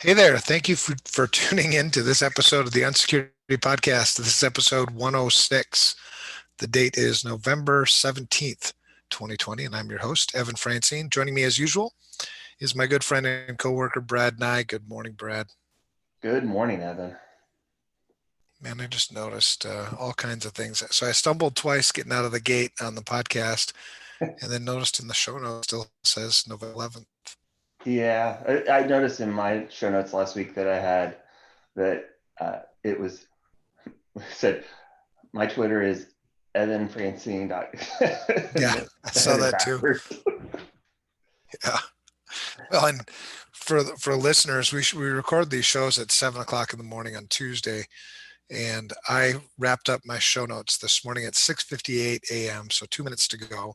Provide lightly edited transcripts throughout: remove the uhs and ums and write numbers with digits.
Hey there. Thank you for tuning in to this episode of the Unsecurity Podcast. This is episode 106. The date is November 17th, 2020, and I'm your host, Evan Francine. Joining me as usual is my good friend and coworker, Brad Nye. Good morning, Brad. Good morning, Evan. Man, I just noticed all kinds of things. So I stumbled twice getting out of the gate on the podcast, and then noticed in the show notes still says November 11th. Yeah, I noticed in my show notes last week that I had that it was said my Twitter is Evan Francine Yeah, and I I saw had it that too. backwards. Yeah. Well, and for listeners, we record these shows at 7 o'clock in the morning on Tuesday, and I wrapped up my show notes this morning at 6:58 a.m. So 2 minutes to go.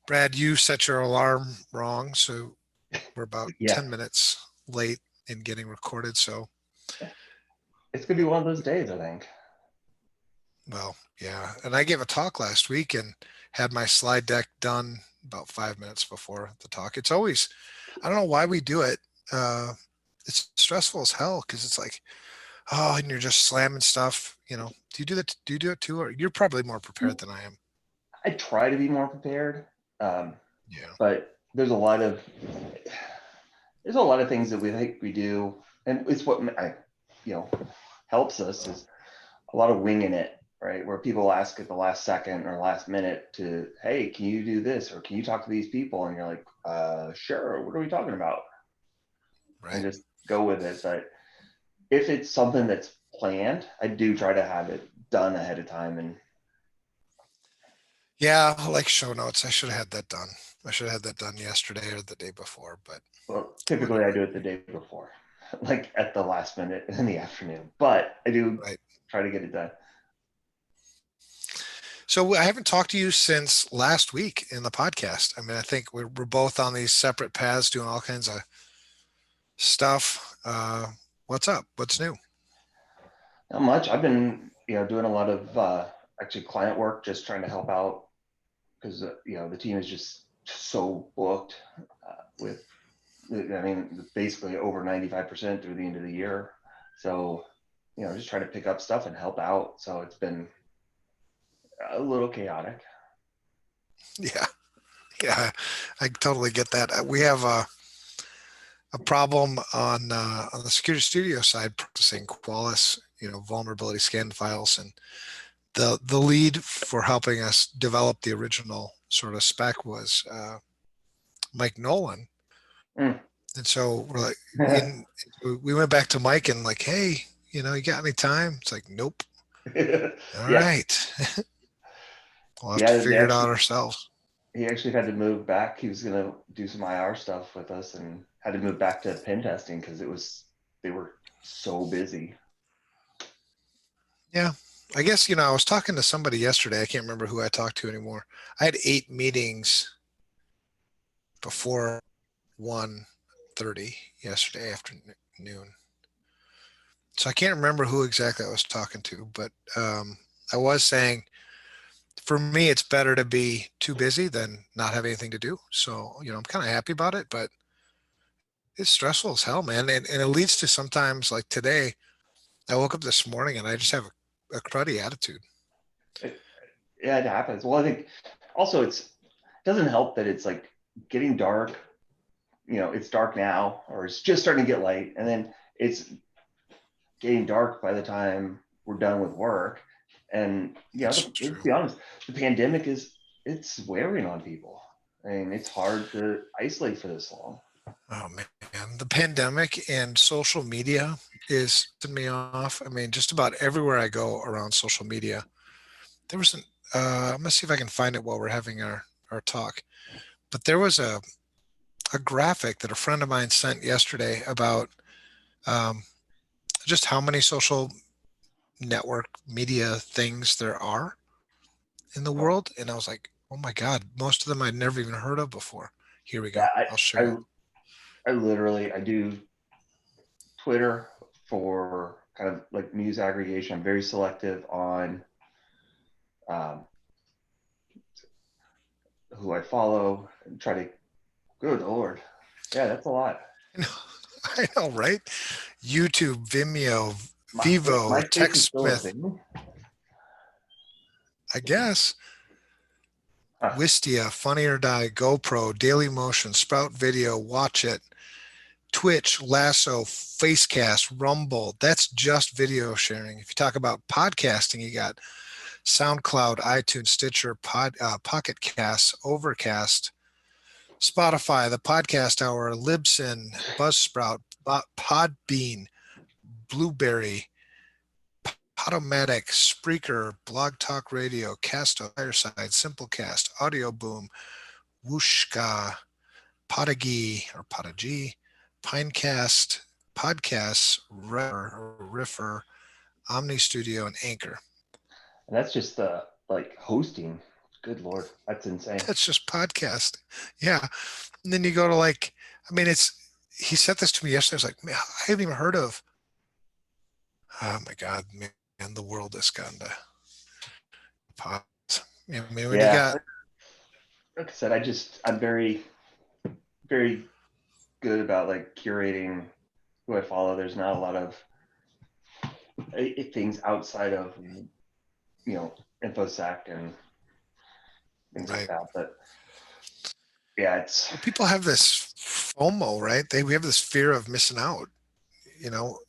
Brad, you set your alarm wrong, so we're about Yeah, 10 minutes late in getting recorded. So, it's gonna be one of those days, I think. well, yeah. And I gave a talk last week and had my slide deck done about 5 minutes before the talk. It's always, I don't know why we do it. Uh, it's stressful as hell because it's like, oh, and you're just slamming stuff. Do you do that? Do you do it too? Or you're probably more prepared than I am. I try to be more prepared, um, Yeah. but there's a lot of things that we think we do, and it's what you know helps us is a lot of winging it, right? Where people ask at the last second or last minute to, hey, can you do this or can you talk to these people? And you're like, sure. What are we talking about? And Right. just go with it. But if it's something that's planned, I do try to have it done ahead of time. And Yeah, like show notes. I should have had that done. I should have had that done yesterday or the day before, but well, typically I whatever. do it the day before, like at the last minute in the afternoon. But I do Right. try to get it done. So I haven't talked to you since last week in the podcast. I mean, I think we're both on these separate paths doing all kinds of stuff. What's up? What's new? Not much. I've been, doing a lot of actually client work, just trying to help out because the team is just so booked with, I mean, basically over 95% through the end of the year. So just trying to pick up stuff and help out. So it's been a little chaotic. Yeah. Yeah. I totally get that. We have a problem on the security studio side processing Qualys, vulnerability scan files, and the lead for helping us develop the original sort of spec was Mike Nolan. Mm. And so we're like, in we went back to Mike and like, hey, you got any time? It's like, nope. All Yeah, right, we'll have to yeah. figure it out ourselves. He actually had to move back. He was gonna do some IR stuff with us and had to move back to pen testing because they were so busy. Yeah, I guess I was talking to somebody yesterday. I can't remember who I talked to anymore. I had 8 meetings before 1:30 yesterday afternoon. So I can't remember who exactly I was talking to, but I was saying for me, it's better to be too busy than not have anything to do. So, I'm kind of happy about it, but it's stressful as hell, man. And it leads to sometimes like today, I woke up this morning and I just have a cruddy attitude. It, yeah, it happens. Well, I think also it doesn't help that it's like getting dark. It's dark now, or it's just starting to get light, and then it's getting dark by the time we're done with work. And That's let's true. be honest, the pandemic it's wearing on people. I mean, it's hard to isolate for this long. Oh man, the pandemic and social media is pissing me off. I mean, just about everywhere I go around social media, there was an. I'm gonna see if I can find it while we're having our talk. But there was a graphic that a friend of mine sent yesterday about um, just how many social network media things there are in the Oh, world, and I was like, oh my god, most of them I'd never even heard of before. Here we yeah, go. I'll show I you. I literally I do Twitter for kind of like news aggregation. I'm very selective on um, who I follow and try to. Good lord, yeah, that's a lot. I know, right? YouTube, Vimeo, Vivo, MySpace is still a TechSmith, thing. I guess. Huh. Wistia, Funny or Die, GoPro, Daily Motion, Sprout Video, Watch It, Twitch, Lasso, Facecast, Rumble. That's just video sharing. If you talk about podcasting, you got SoundCloud, iTunes, Stitcher, Pocket Cast, Overcast, Spotify, the Podcast Hour, Libsyn, Buzzsprout, Podbean, Blueberry, Podomatic, Spreaker, Blog Talk Radio, Casto, Fireside, Simplecast, Audio Boom, Wooshka, Podigy or Podigy, Pinecast, Podcasts, Riffer, Omni Studio, and Anchor. And that's just like hosting. Good Lord, that's insane. That's just podcast. Yeah. And then you go to like, I mean, he sent this to me yesterday. I was like, man, I haven't even heard of, oh my God, man, the world has gone to pot. I mean, when you Yeah, got, like I said, I'm very, very good about like curating who I follow. There's not a lot of things outside of InfoSec and things like right. that. But yeah, it's Well, people have this FOMO, right? We have this fear of missing out, you know,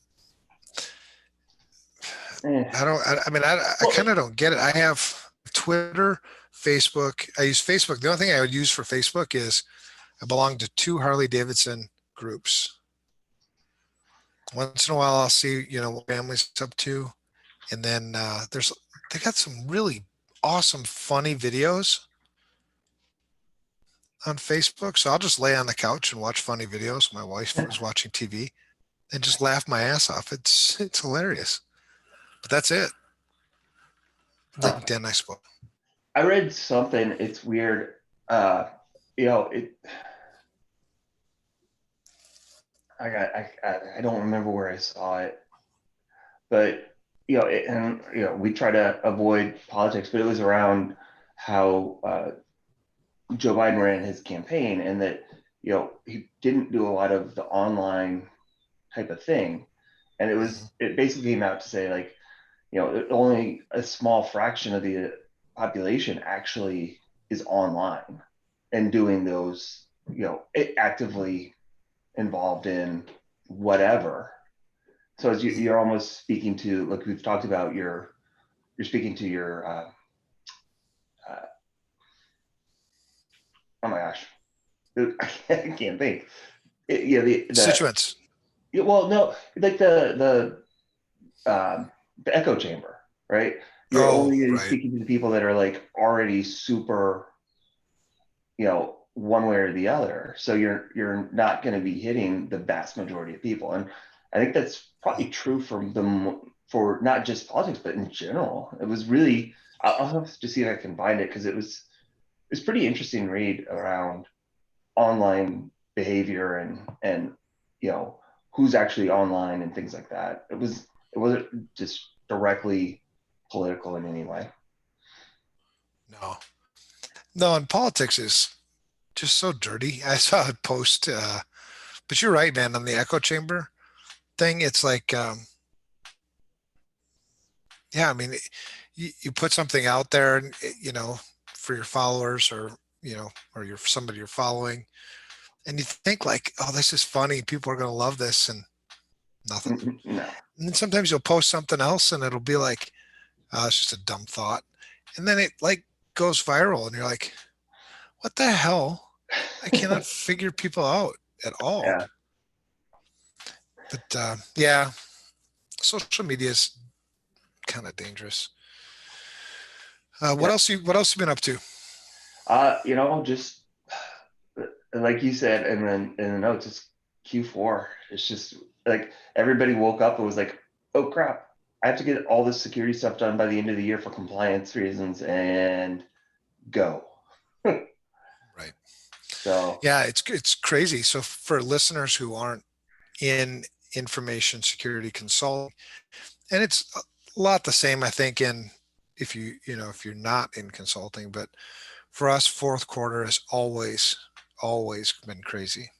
eh. I mean, I Well, kind of don't get it. I have Twitter, Facebook. I use Facebook. The only thing I would use for Facebook is I belong to two Harley Davidson groups. Once in a while, I'll see, what family's up to. And then they got some really awesome, funny videos on Facebook. So I'll just lay on the couch and watch funny videos. My wife is watching TV and just laugh my ass off. It's hilarious. But that's it. LinkedIn, I suppose. I read something. It's weird. Uh, it. I don't remember where I saw it, but we try to avoid politics, but it was around how Joe Biden ran his campaign, and that he didn't do a lot of the online type of thing, and Mhm. it basically came out to say like only a small fraction of the population actually is online and doing those actively involved in whatever. So as you're almost speaking to, like we've talked about, you're speaking to your uh, oh my gosh, I can't think. Constituents. Well, no, like the echo chamber, right? You're Oh, only right. speaking to the people that are like already super, one way or the other. So you're not going to be hitting the vast majority of people, and I think that's probably true for not just politics, but in general. It was really. I'll have to see if I can find it because it's pretty interesting read around online behavior and who's actually online and things like that. It wasn't just directly political in any way. No. No, and politics is just so dirty. I saw a post, but you're right, man, on the echo chamber thing. It's like, yeah, I mean, you put something out there, and for your followers or your somebody you're following, and you think like, oh, this is funny. People are going to love this, and nothing. No. And then sometimes you'll post something else, and it'll be like, oh, it's just a dumb thought, and then it like goes viral, and you're like, what the hell? I cannot figure people out at all. Yeah. But yeah, social media is kind of dangerous. Yeah. What else you been up to? Just like you said, and then in the notes, it's Q4. It's just like everybody woke up and was like, "Oh crap, I have to get all this security stuff done by the end of the year for compliance reasons," and go. Right. So Yeah, it's crazy. So for listeners who aren't in information security consulting, and it's a lot the same, I think, in if you're not in consulting, but for us, fourth quarter has always been crazy.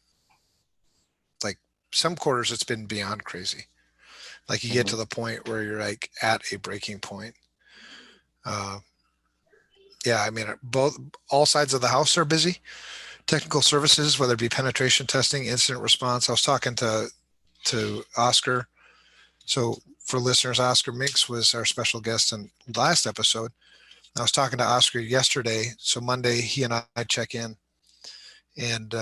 Like some quarters it's been beyond crazy. Like you get to Mhm. the point where you're like at a breaking point. Uh, yeah, I mean, both all sides of the house are busy. Technical services, whether it be penetration testing, incident response. I was talking to Oscar. So for listeners, Oscar Minks was our special guest in the last episode. I was talking to Oscar yesterday. So Monday, he and I check in and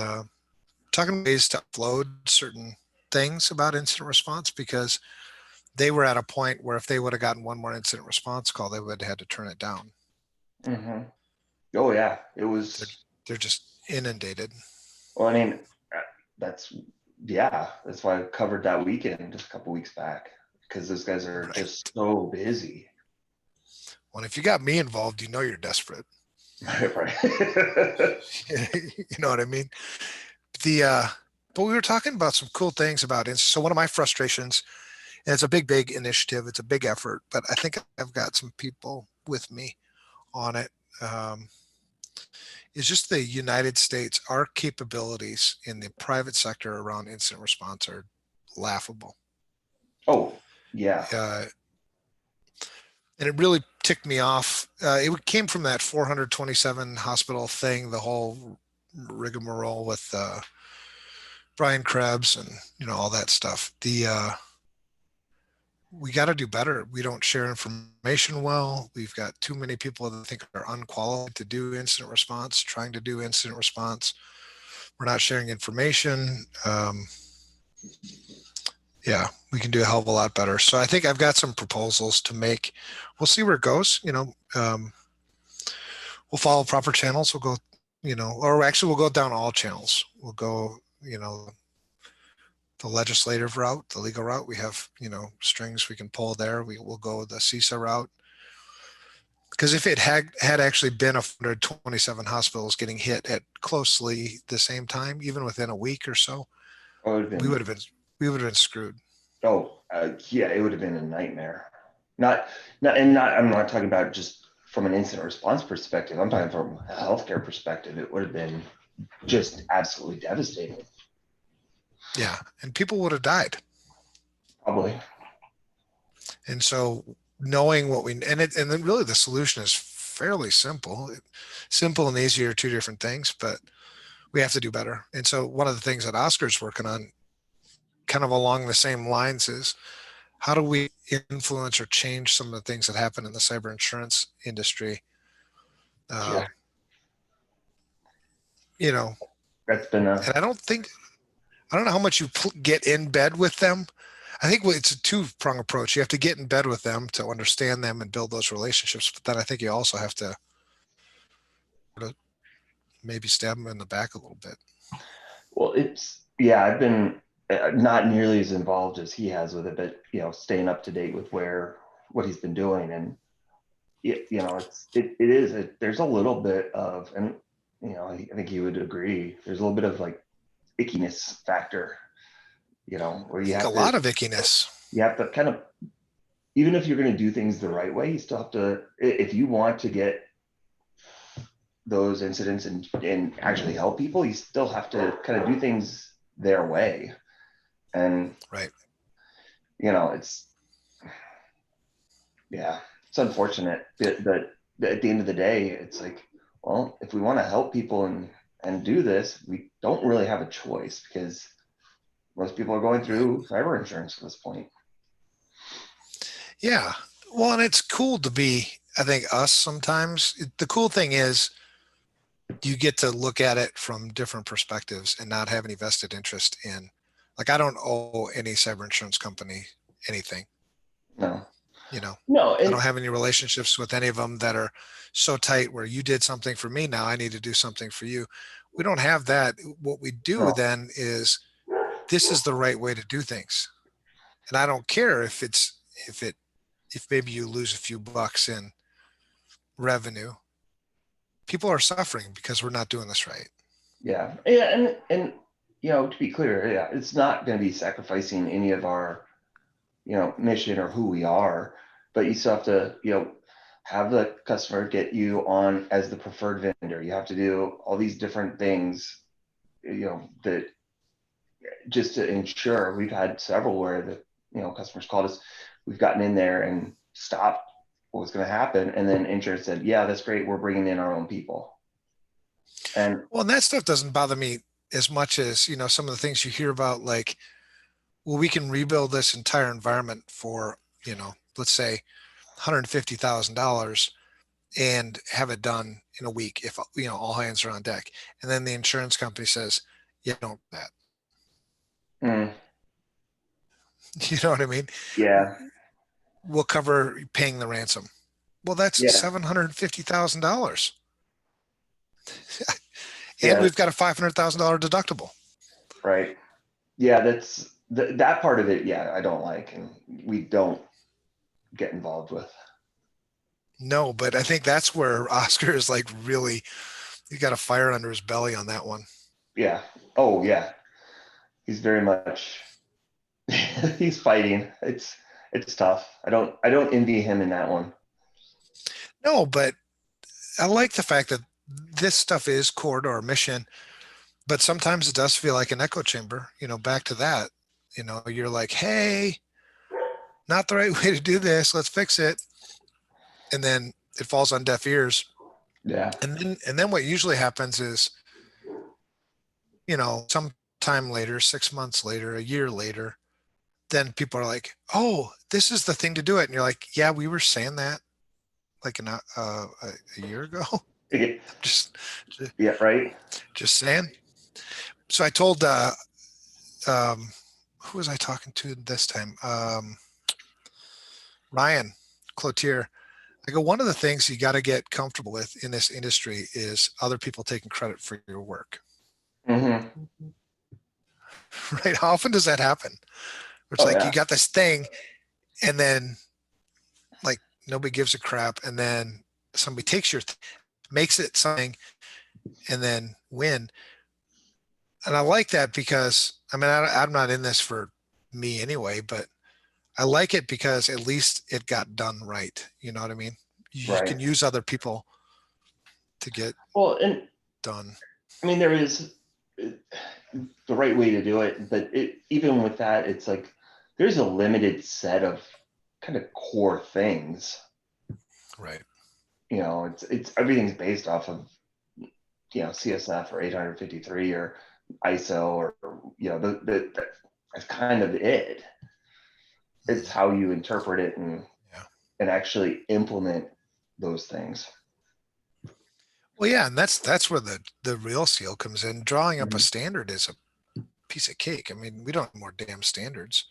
talking ways to upload certain things about incident response because they were at a point where if they would have gotten one more incident response call, they would have had to turn it down. Mhm. Oh yeah, it They're was. they're just inundated. Well, I mean, that's yeah, that's why I covered that weekend just a couple weeks back because those guys are just Right. so busy. Well, if you got me involved, you know you're desperate. Right. You know what I mean? The but we were talking about some cool things about it. So one of my frustrations, and it's a big initiative, it's a big effort, but I think I've got some people with me on it. Um, is just the United States, our capabilities in the private sector around incident response are laughable. Oh yeah. Uh, and it really ticked me off. It came from that 427 hospital thing, the whole rigmarole with Brian Krebs and all that stuff. The We got to do better. We don't share information well. We've got too many people that think are unqualified to do incident response, trying to do incident response. We're not sharing information. Yeah, we can do a hell of a lot better. So I think I've got some proposals to make. We'll see where it goes. We'll follow proper channels. We'll go, or actually we'll go down all channels. We'll go, the legislative route, the legal route. We have, strings we can pull there. We will go the CISA route. Because if it had actually been 127 hospitals getting hit at closely the same time, even within a week or so, Oh, it would have we would been. have been we would have been screwed. Oh yeah, it would have been a nightmare. Not not and not. I'm not talking about just from an incident response perspective. I'm talking from a healthcare perspective. It would have been just absolutely devastating. Yeah, and people would have died. Probably. And so knowing what we and then really the solution is fairly simple. Simple and easy are two different things, but we have to do better. And so one of the things that Oscar's working on, kind of along the same lines, is how do we influence or change some of the things that happen in the cyber insurance industry? Yeah, Um, you know, that's been a. and I don't know how much you get in bed with them. I think it's a two-prong approach. You have to get in bed with them to understand them and build those relationships, but then I think you also have to maybe stab them in the back a little bit. Well, it's yeah. I've been not nearly as involved as he has with it, but staying up to date with what he's been doing, and it is. There's a little bit of, and I think he would agree. There's a little bit of like ickiness factor, where I think a lot of ickiness. you have to kind of, even if you're going to do things the right way, you still have to, if you want to get those incidents and actually help people, you still have to kind of do things their way. And Right. it's yeah, it's unfortunate, but at the end of the day, it's like, well, if we want to help people and do this, we don't really have a choice because most people are going Right. through cyber insurance at this point. Yeah. Well, and it's cool to be, I think, us sometimes. The cool thing is you get to look at it from different perspectives and not have any vested interest in, like, I don't owe any cyber insurance company anything. No, You know, no, I don't and have any relationships with any of them that are so tight where you did something for me. Now I need to do something for you. We don't have that. What we do no, then is this is the right way to do things. And I don't care if it, if maybe you lose a few bucks in revenue. People are suffering because we're not doing this right. yeah, and to be clear, yeah, it's not going to be sacrificing any of our mission or who we are, but you still have to have the customer get you on as the preferred vendor. You have to do all these different things that just to ensure. We've had several where the customers called us, we've gotten in there and stopped what was going to happen, and then insurance said, yeah, that's great, we're bringing in our own people. And Well, and that stuff doesn't bother me as much as, some of the things you hear about, like, well, we can rebuild this entire environment for, let's say $150,000 and have it done in a week if, all hands are on deck. And then the insurance company says, yeah, don't do that. mm, You know what I mean? yeah, We'll cover paying the ransom. Well, that's yeah, $750,000. And yeah, we've got a $500,000 deductible. right. Yeah, that part of it. Yeah, I don't like, and we don't get involved with. No, but I think that's where Oscar is like really, he got a fire under his belly on that one. Yeah. Oh, yeah. He's very much. He's fighting. It's tough. I don't envy him in that one. No, but I like the fact that this stuff is core to our mission, but sometimes it does feel like an echo chamber, back to that. You're like, hey, not the right way to do this. Let's fix it. And then it falls on deaf ears. Yeah. And then what usually happens is, sometime later, 6 months later, a year later, then people are like, oh, this is the thing to do it. And you're like, yeah, we were saying that like a year ago. just, Yeah. Right. just saying. So I told, who was I talking to this time? Ryan Cloutier. I go, one of the things you got to get comfortable with in this industry is other people taking credit for your work. Mm-hmm. Right? How often does that happen? It's Oh like you yeah. got this thing, and then like nobody gives a crap, and then somebody takes makes it something, and then win. And I like that because I'm not in this for me anyway, but I like it because at least it got done right. You know what I mean? You Right. can use other people to get Well, and done. I mean there is the right way to do it, but even with that, it's like there's a limited set of kind of core things. Right. It's everything's based off of CSF or 853 or ISO or that's kind of it. It's how you interpret it and Yeah. actually implement those things. Well, yeah, and that's where the real seal comes in. Drawing up a Mhm. standard is a piece of cake. I mean, we don't have more damn standards.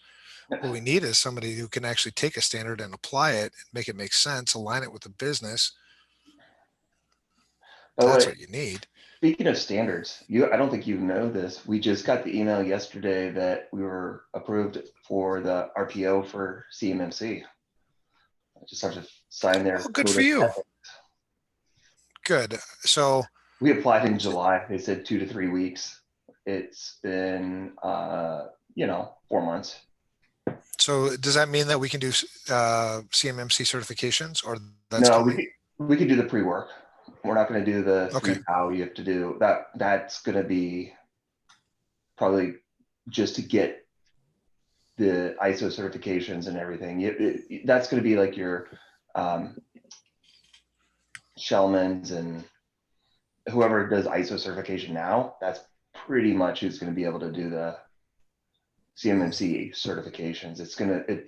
What we need is somebody who can actually take a standard and apply it, make it make sense, align it with the business. By the That's way, what you need. speaking of standards, I don't think you know this. We just got the email yesterday that we were approved for the RPO for CMMC. I just have to sign Oh, their good code for of you. ethics. Good. So, We applied in July. They said 2 to 3 weeks. It's been 4 months. so does that mean that we can do CMMC certifications, or that's No, coming? we could do the pre-work. We're not going to do the Okay. 3 POW you have to do. That's going to be probably just to get the ISO certifications and everything. That's going to be like your Shellman's and whoever does ISO certification now. That's pretty much who's going to be able to do the CMMC certifications. It's going to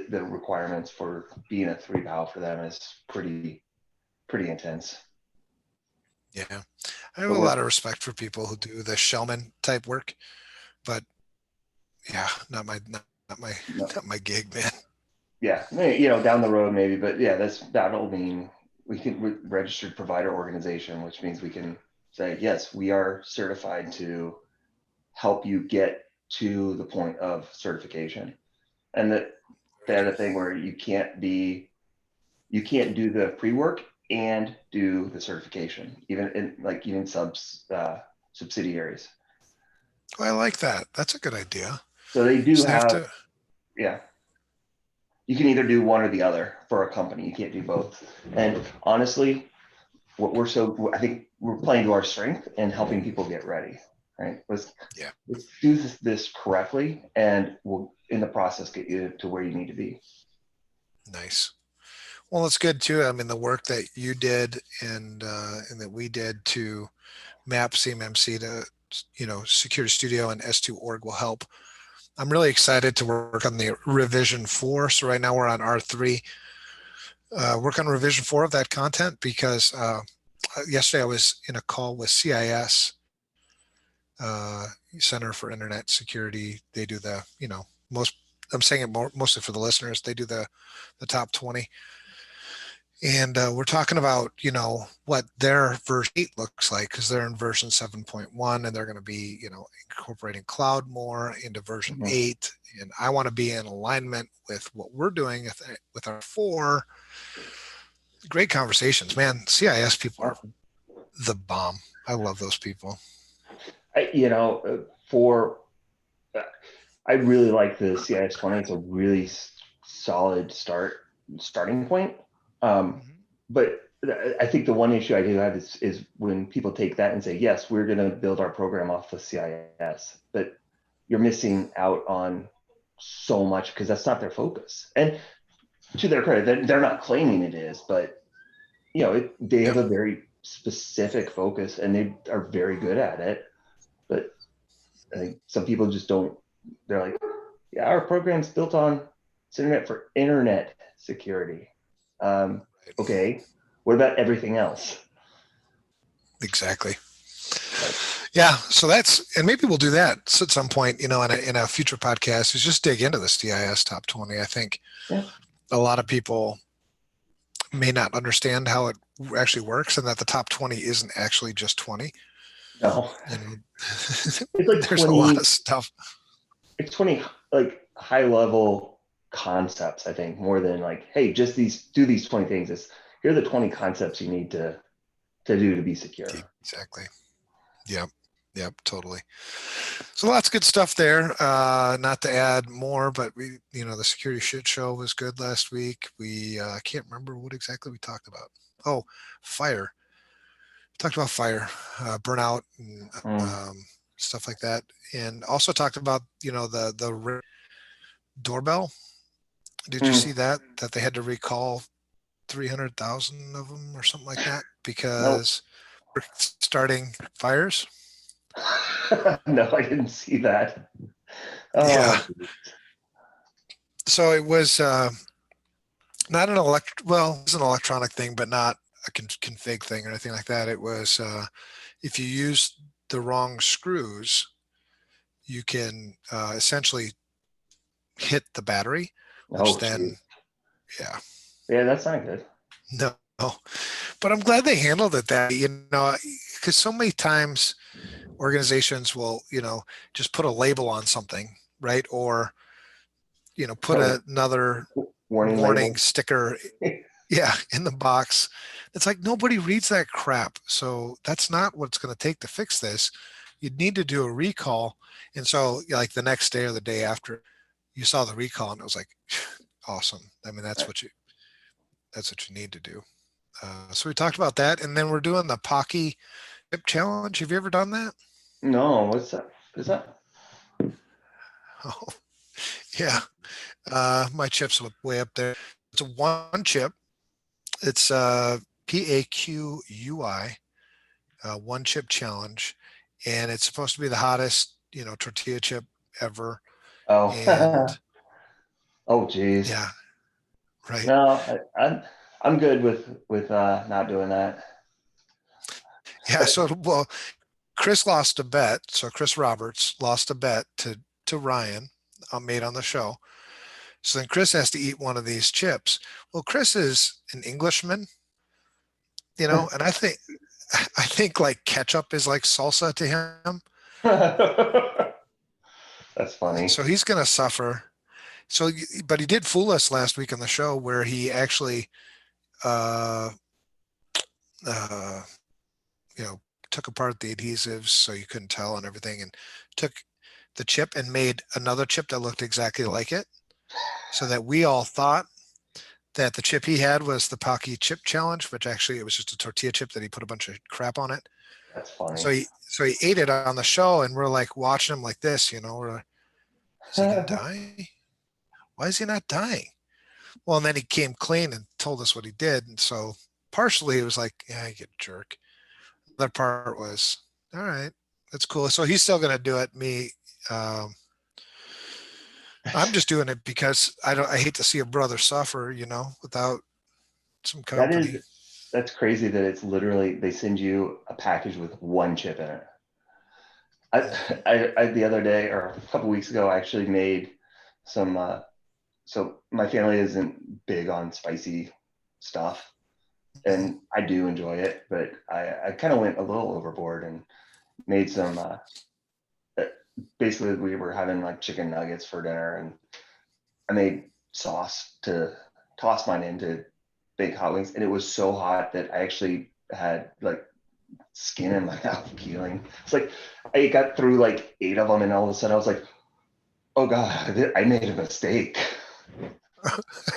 the requirements for being a 3 POW for them is pretty intense. Yeah. I have But a we're lot of respect for people who do the Shellman type work, but yeah, not my no, not my gig, man. yeah, down the road maybe, but yeah, that'll mean we can registered provider organization, which means we can say, yes, we are certified to help you get to the point of certification. And the other thing where you can't do the pre-work and do the certification, even subsidiaries. Oh, I like that. That's a good idea. So they do So they have have, to. yeah, you can either do one or the other for a company. You can't do both. And honestly, I think we're playing to our strength and helping people get ready. right? Yeah. Let's do this correctly, and we'll in the process get you to where you need to be. Nice. Well, it's good too. I mean, the work that you did and that we did to map CMMC to, Security Studio and S2 org will help. I'm really excited to work on the revision 4. So right now we're on R3. Work on revision 4 of that content because yesterday I was in a call with CIS, uh, Center for Internet Security. They do the, most, I'm saying it mostly for the listeners. They do the top 20. And we're talking about, what their version 8 looks like because they're in version 7.1 and they're going to be, incorporating cloud more into version Mhm. 8. And I want to be in alignment with what we're doing with our 4. Great conversations, man. CIS people are Awesome. the bomb. I love those people. For I really like the CIS 20. It's a really solid starting point. Um, Mhm. but I think the one issue I do have is when people take that and say, yes, we're going to build our program off the CIS, but you're missing out on so much because that's not their focus. And to their credit, they're not claiming it is, but they Yeah, have a very specific focus and they are very good at it. But I think some people just don't. They're like, yeah, our program's built on internet for internet security. Um, right. okay, what about everything else? Exactly. But Yeah, so and maybe we'll do that at some point, in a future podcast, is just dig into the CIS top 20. I think yeah, a lot of people may not understand how it actually works and that the top 20 isn't actually just 20. no, You know, it's like there's a lot of 20. stuff. It's 20 like high level concepts. I think more than like, hey, just do these 20 things. It's here are the 20 concepts you need to do to be secure. Exactly. Yep. Yep. Totally. So lots of good stuff there. Not to add more, but the security shit show was good last week. We can't remember what exactly we talked about. Oh, fire. Talked about fire, burnout, and Mm. um, stuff like that, and also talked about the doorbell. Did you Mm. see that they had to recall 300,000 of them or something like that No, because we're starting fires? no, I didn't see that. Yeah. Oh, So it was not an well, it's an electronic thing, but not a config thing or anything like that. It was if you use the wrong screws, you can essentially hit the battery, which oh, then, geez. yeah, Yeah, that's not good. no. But I'm glad they handled it because so many times organizations will, just put a label on something, right? Or, put Oh, another warning warning label. sticker, yeah, in the box. It's like nobody reads that crap. So that's not what it's going to take to fix this. You'd need to do a recall. And so, like the next day or the day after, you saw the recall, and it was like, awesome. I mean, that's what you need to do. So we talked about that, and then we're doing the Pocky chip challenge. Have you ever done that? No, what's that? Is that? Oh, yeah. My chip's way up there. It's a one chip. It's PAQUI, one chip challenge, and it's supposed to be the hottest, tortilla chip ever. Oh, And oh, geez. yeah, right. No, I'm good with not doing that. Yeah. So well, Chris lost a bet. So Chris Roberts lost a bet to Ryan, made on the show. So then Chris has to eat one of these chips. Well, Chris is an Englishman, and I think like ketchup is like salsa to him. That's funny. So he's going to suffer. So, but he did fool us last week on the show where he actually, uh, uh, you know, took apart the adhesives so you couldn't tell and everything, and took the chip and made another chip that looked exactly like it, so that we all thought that the chip he had was the Pocky chip challenge, which actually it was just a tortilla chip that he put a bunch of crap on it. That's funny. So he ate it on the show, and we're like watching him like this, we're like, is he gonna die? Why is he not dying? Well, and then he came clean and told us what he did. And so partially it was like, yeah, you get a jerk. The other part was, all right, that's cool. So he's still gonna do it. Um, I'm just doing it because I hate to see a brother suffer, without some That is, company. that's crazy that it's literally, they send you a package with one chip in it. I, Yeah. the other day or a couple weeks ago, I actually made some, so my family isn't big on spicy stuff Mhm. and I do enjoy it, but I kind of went a little overboard and made some, uh, basically we were having like chicken nuggets for dinner and I made sauce to toss mine into big hot wings, and it was so hot that I actually had like skin in my mouth peeling. It's like I got through like 8 of them, and all of a sudden I was like, "Oh God, I made a mistake."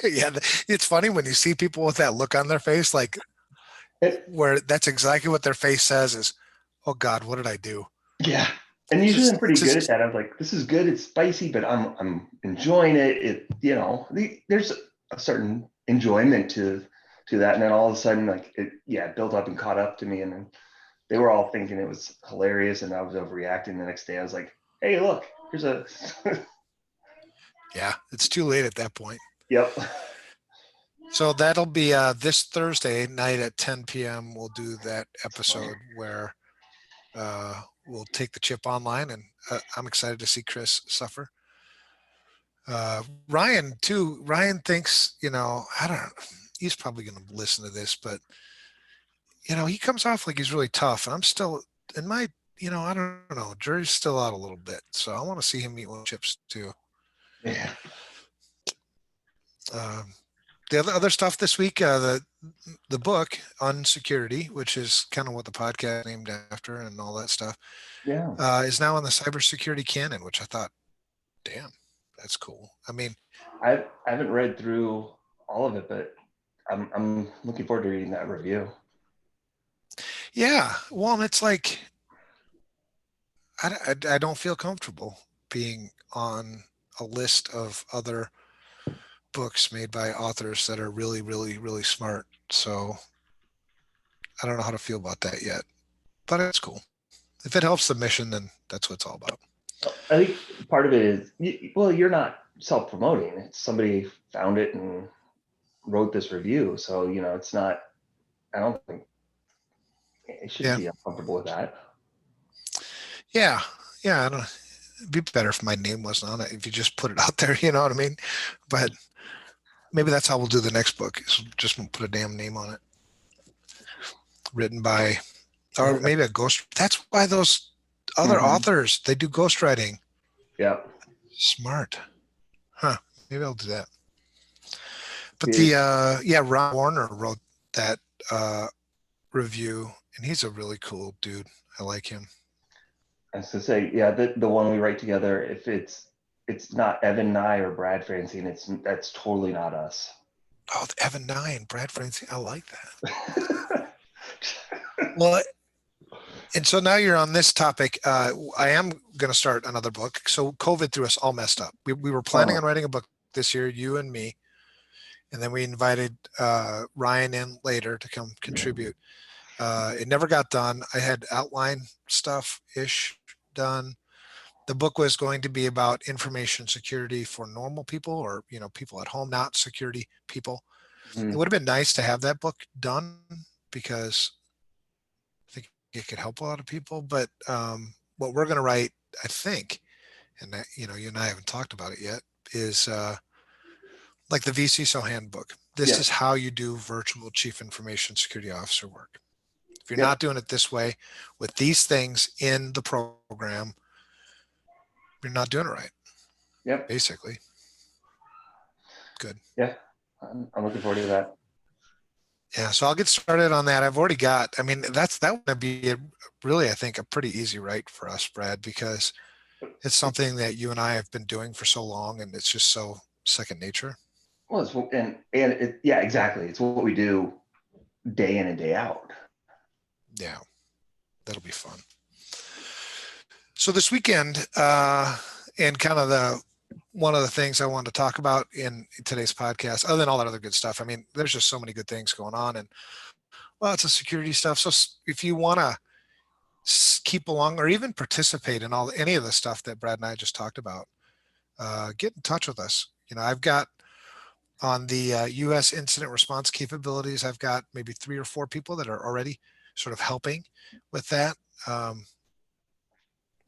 Yeah, it's funny when you see people with that look on their face, like It, where that's exactly what their face says is, "Oh God, what did I do?" yeah, and It's usually just, I'm pretty it's good at just, that. I'm like, "This is good. It's spicy, but I'm enjoying it." There's a certain enjoyment to that, and then all of a sudden, like it built up and caught up to me, and then they were all thinking it was hilarious and I was overreacting. The next day I was like, hey, look, here's a yeah, it's too late at that point. yep. So that'll be this Thursday night at 10 p.m. We'll do that episode where we'll take the chip online, and I'm excited to see Chris suffer. Ryan too. Ryan thinks, I don't know. He's probably going to listen to this, but he comes off like he's really tough, and I'm still in my, I don't know. Jury's still out a little bit, so I want to see him eat with chips too. Yeah. Um, the other stuff this week, the book Unsecurity, which is kind of what the podcast named after, and all that stuff, Yeah. is now in the cybersecurity canon, which I thought, damn, that's cool. I mean, I haven't read through all of it, but I'm looking forward to reading that review. yeah. Well, and it's like I don't feel comfortable being on a list of other books made by authors that are really, really, really smart. So I don't know how to feel about that yet, but it's cool. If it helps the mission, then that's what it's all about. I think part of it is, well, you're not self-promoting. It's somebody found it and wrote this review. So, it's not, I don't think it shouldn't Yeah. be uncomfortable with that. Yeah. Yeah. I don't, it'd be better if my name wasn't on it. If you just put it out there, you know what I mean? But maybe that's how we'll do the next book. Is just put a damn name on it, written by, or maybe a ghost. That's why those other Mm-hmm. authors, they do ghostwriting. Yep. Smart. Huh. Maybe I'll do that. But It, yeah, Ron Warner wrote that uh, review, and he's a really cool dude. I like him. I was to say, yeah, the one we write together, if it's not Evan Nye or Brad Francine, that's totally not us. Oh, Evan Nye and Brad Francine. I like that. Well, and so now you're on this topic. I am going to start another book. So COVID threw us all messed up. We were planning on Oh, writing a book this year, you and me, and then we invited Ryan in later to come contribute. It never got done. I had outline stuff ish done. The book was going to be about information security for normal people, or people at home, not security people. It mm, would have been nice to have that book done because I think it could help a lot of people. But what we're going to write, I think, and that, you and I haven't talked about it yet, is like the VCSO handbook. This yep, is how you do virtual chief information security officer work. If you're yep, not doing it this way with these things in the program, you're not doing it right, yep, basically. Good. yeah. I'm looking forward to that. Yeah, so I'll get started on that. I've already got, I mean, that would be really, I think, a pretty easy write for us, Brad, because it's something that you and I have been doing for so long, and it's just so second nature. Well, and yeah, exactly. It's what we do day in and day out. Yeah, that'll be fun. So this weekend, and kind of one of the things I wanted to talk about in today's podcast, other than all that other good stuff. I mean, there's just so many good things going on, and lots of security stuff. So if you want to keep along or even participate in any of the stuff that Brad and I just talked about, get in touch with us. I've got on the U.S. incident response capabilities, I've got maybe 3 or 4 people that are already sort of helping with that.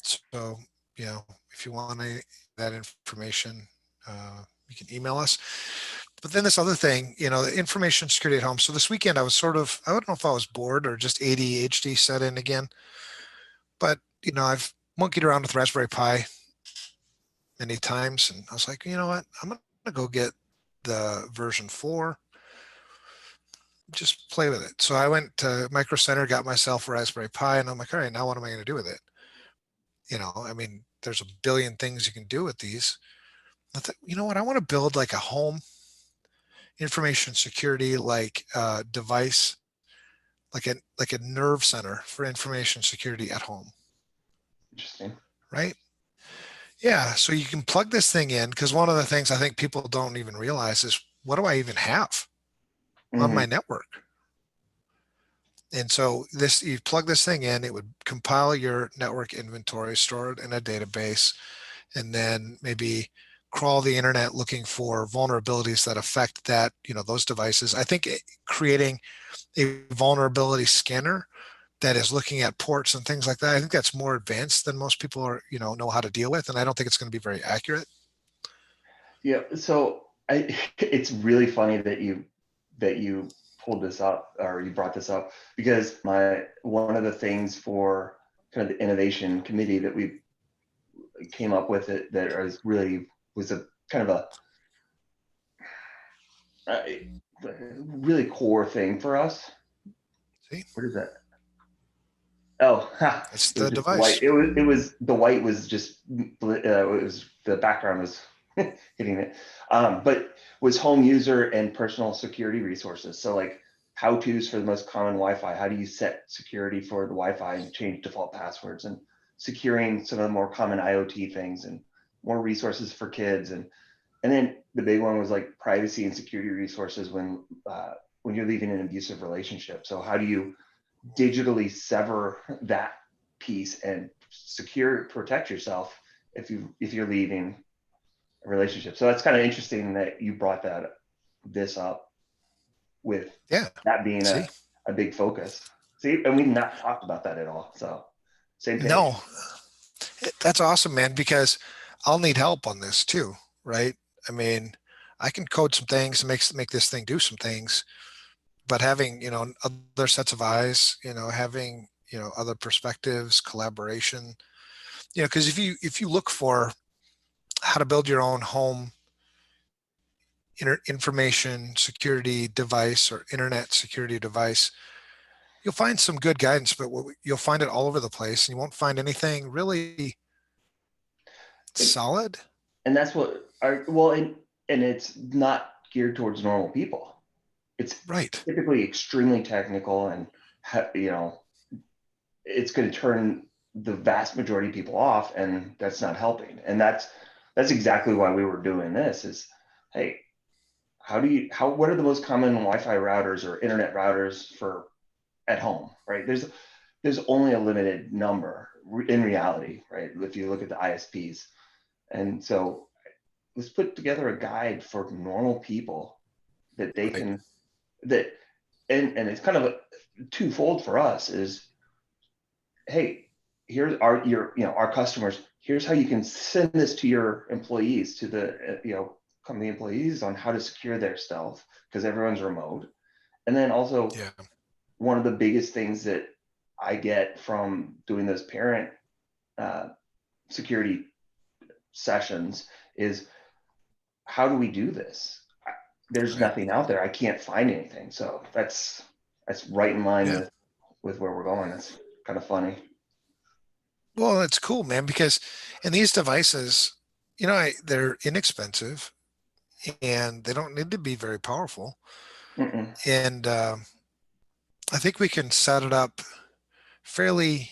So, if you want that information, you can email us. But then this other thing, the information security at home. So this weekend I was I don't know if I was bored or just ADHD set in again, but I've monkeyed around with Raspberry Pi many times, and I was like, you know what, I'm going to go get the version 4, just play with it. So I went to Micro Center, got myself a Raspberry Pi, and I'm like, all right, now what am I going to do with it? I mean, there's a billion things you can do with these. I thought, you know what, I want to build like a home information security device, like a nerve center for information security at home. Interesting. Right? Yeah. So you can plug this thing in, because one of the things I think people don't even realize is, what do I even have on my network? And so you plug this thing in, it would compile your network inventory, store it in a database, and then maybe crawl the internet looking for vulnerabilities that affect those devices. I think creating a vulnerability scanner that is looking at ports and things like that, I think that's more advanced than most people know how to deal with. And I don't think it's going to be very accurate. Yeah. So it's really funny that you pulled this up, or you brought this up, because one of the things for kind of the innovation committee that we came up with was a kind of a really core thing for us. See? What is that? Oh, It's it was the just white. device. It was the white was just it was the background was hitting it, but was home user and personal security resources. So like how to's for the most common Wi-Fi. How do you set security for the Wi-Fi and change default passwords, and securing some of the more common IoT things, and more resources for kids, and then the big one was like privacy and security resources when you're leaving an abusive relationship. So how do you digitally sever that piece and protect yourself if you're leaving a relationship? So that's kind of interesting that you brought this up, with that being See? a big focus. See, and we've not talked about that at all. So same page. No, that's awesome, man, because I'll need help on this too, right? I mean, I can code some things and make this thing do some things, but having, other sets of eyes, having, other perspectives, collaboration, because if you look for how to build your own home information security device or internet security device, you'll find some good guidance, but you'll find it all over the place, and you won't find anything really solid. And that's and it's not geared towards normal people. It's Right. typically extremely technical, and it's going to turn the vast majority of people off, and that's not helping. And that's exactly why we were doing this. Is, hey, what are the most common Wi-Fi routers or internet routers for at home? Right? There's only a limited number in reality, right? If you look at the ISPs, and so let's put together a guide for normal people that they Right. can that and it's kind of a twofold for us. Is, hey, here's our customers. Here's how you can send this to your employees, to the company employees, on how to secure their stuff, because everyone's remote. And then also, Yeah. one of the biggest things that I get from doing those parent security sessions is, how do we do this? There's Right. nothing out there. I can't find anything. So that's right in line Yeah. with where we're going. It's kind of funny. Well, it's cool, man, because in these devices, they're inexpensive and they don't need to be very powerful. Mm-mm. And I think we can set it up fairly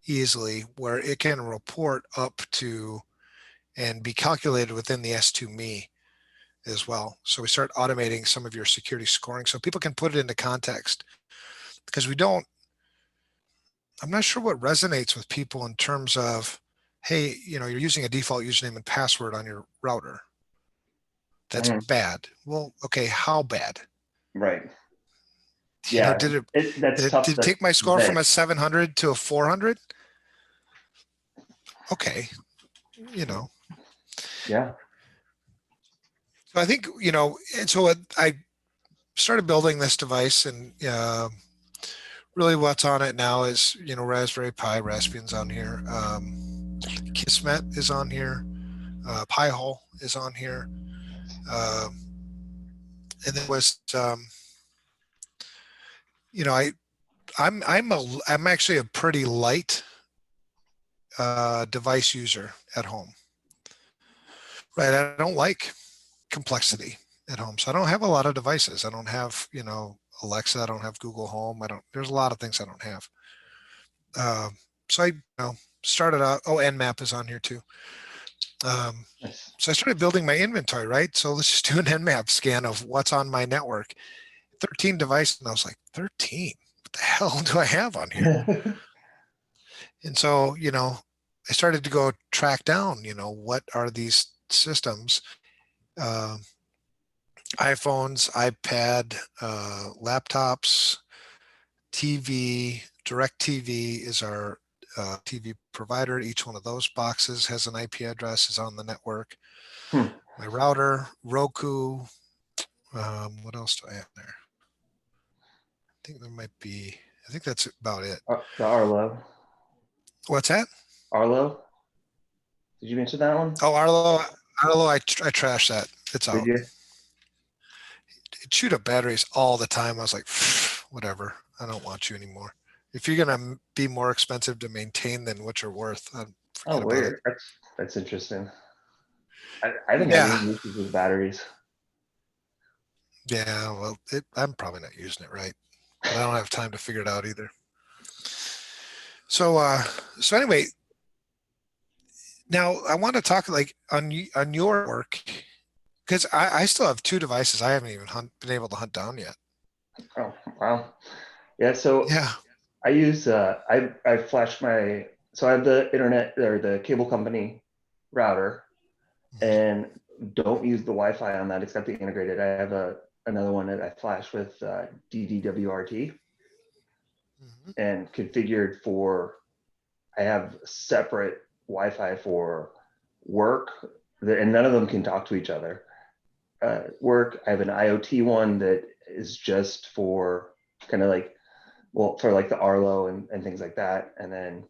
easily where it can report up to and be calculated within the S2Me as well. So we start automating some of your security scoring so people can put it into context because I'm not sure what resonates with people in terms of, hey, you're using a default username and password on your router. That's Mhm. bad. Well, okay, how bad? Right. Yeah, Did it that's tough did it to take my score from vet. a 700 to a 400? Okay, you know. Yeah. So I think, and so I started building this device and really what's on it now is, Raspberry Pi, Raspbian's on here. Kismet is on here. Pi-hole is on here. Um, and there was, I, I'm actually a pretty light device user at home, right? I don't like complexity at home. So I don't have a lot of devices. I don't have, Alexa. I don't have Google Home. There's a lot of things I don't have. So I, started out. Oh, Nmap is on here too. Um, Nice. so I started building my inventory, right? So let's just do an Nmap scan of what's on my network. 13 devices. And I was like, 13? What the hell do I have on here? And so, I started to go track down, what are these systems? Uh, iPhones, iPad, laptops, TV, DirecTV is our TV provider. Each one of those boxes has an IP address, is on the network. Hmm. My router, Roku. What else do I have there? I think there might be, I think that's about it. The Arlo. What's that? Arlo. Did you mention that one? Oh, Arlo, I trashed that. It's Did out. you? It chewed up batteries all the time. I was like, whatever. I don't want you anymore. If you're going to be more expensive to maintain than what you're worth, Oh, forget about it. weird. That's interesting. I haven't had Yeah. any issues with batteries. Yeah. Well, I'm probably not using it right, but I don't have time to figure it out either. So anyway, now I want to talk like on your work because I still have two devices I haven't even been able to hunt down yet. Oh, wow. Yeah, so Yeah. I use I flash my so I have the internet or the cable company router Mhm. and don't use the Wi-Fi on that except the integrated. I have another one that I flash with DDWRT Mhm. and configured for I have separate Wi-Fi for work and none of them can talk to each other. Work, I have an IoT one that is just for kind of like well for like the Arlo and things like that. And then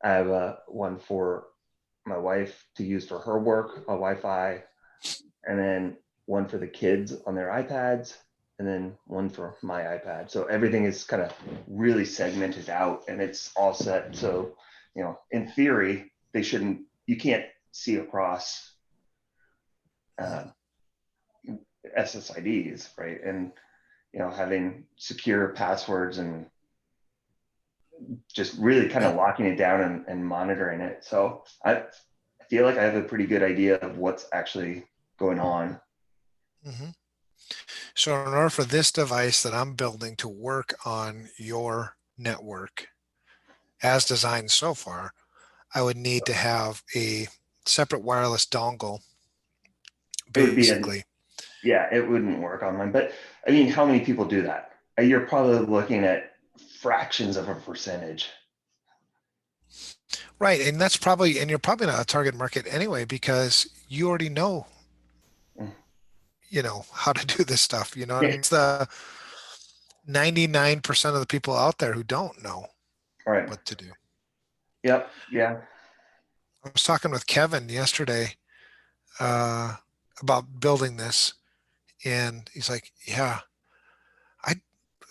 I have one for my wife to use for her work, a Wi-Fi, and then one for the kids on their iPads, and then one for my iPad. So everything is kind of really segmented out, and it's all set. So in theory, they shouldn't. You can't see across uh, Mhm. SSIDs, right? And having secure passwords and just really kind Yep. of locking it down and monitoring it. So I feel like I have a pretty good idea of what's actually going on. Mhm. So in order for this device that I'm building to work on your network as designed so far, I would need to have a separate wireless dongle, It would be a basically. yeah, it wouldn't work on mine. But I mean, how many people do that? You're probably looking at fractions of a percentage. Right. And you're probably not a target market anyway, because you already know, Mm. how to do this stuff. You know what I Yeah, mean? It's the 99% of the people out there who don't know right. what to do. Yep. Yeah. I was talking with Kevin yesterday uh, about building this, and he's like, "Yeah, I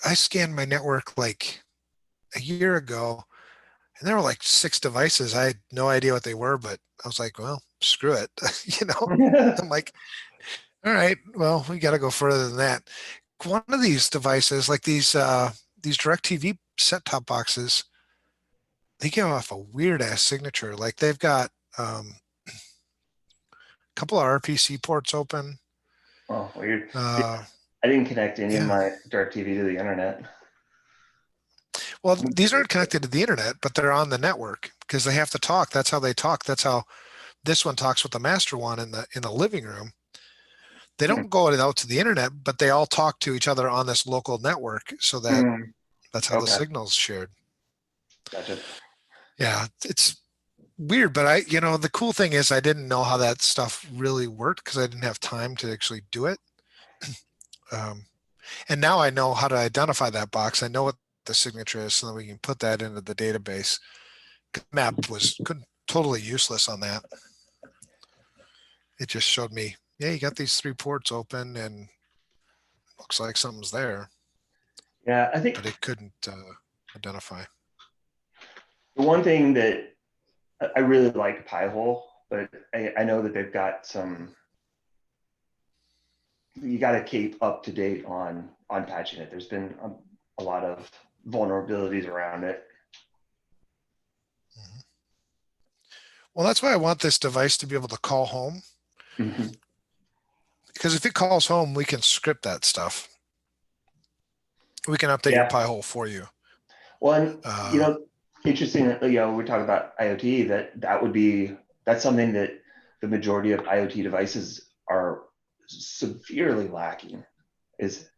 I scanned my network like a year ago, and there were like 6 devices. I had no idea what they were, but I was like, well, screw it, you know." I'm like, all right, well, we got to go further than that. One of these devices, like these DirecTV set-top boxes, they give off a weird ass signature. Like they've got a couple of RPC ports open. Oh, weird. See, Uh, I didn't connect any of yeah. my DirecTV to the internet. Well, these aren't connected to the internet, but they're on the network because they have to talk. That's how they talk. That's how this one talks with the master one in the living room. They Hmm. don't go out to the internet, but they all talk to each other on this local network so that Hmm. that's how the Okay, signal's shared. gotcha. Yeah, it's weird, but the cool thing is I didn't know how that stuff really worked because I didn't have time to actually do it. Um, and now I know how to identify that box. I know what the signature is, so that we can put that into the database. Map was totally useless on that. It just showed me, yeah, you got these 3 ports open, and looks like something's there, Yeah, I think but it couldn't identify. the one thing that I really like Pi-hole, but I know that they've got some. You got to keep up to date on patching it. There's been a lot of vulnerabilities around it. Mhm. Well, that's why I want this device to be able to call home, Mhm. because if it calls home, we can script that stuff. We can update your Yeah. Pi-hole for you. Well, and Uh, interesting that we're talking about IoT. That would be that's something that the majority of IoT devices are severely lacking. Is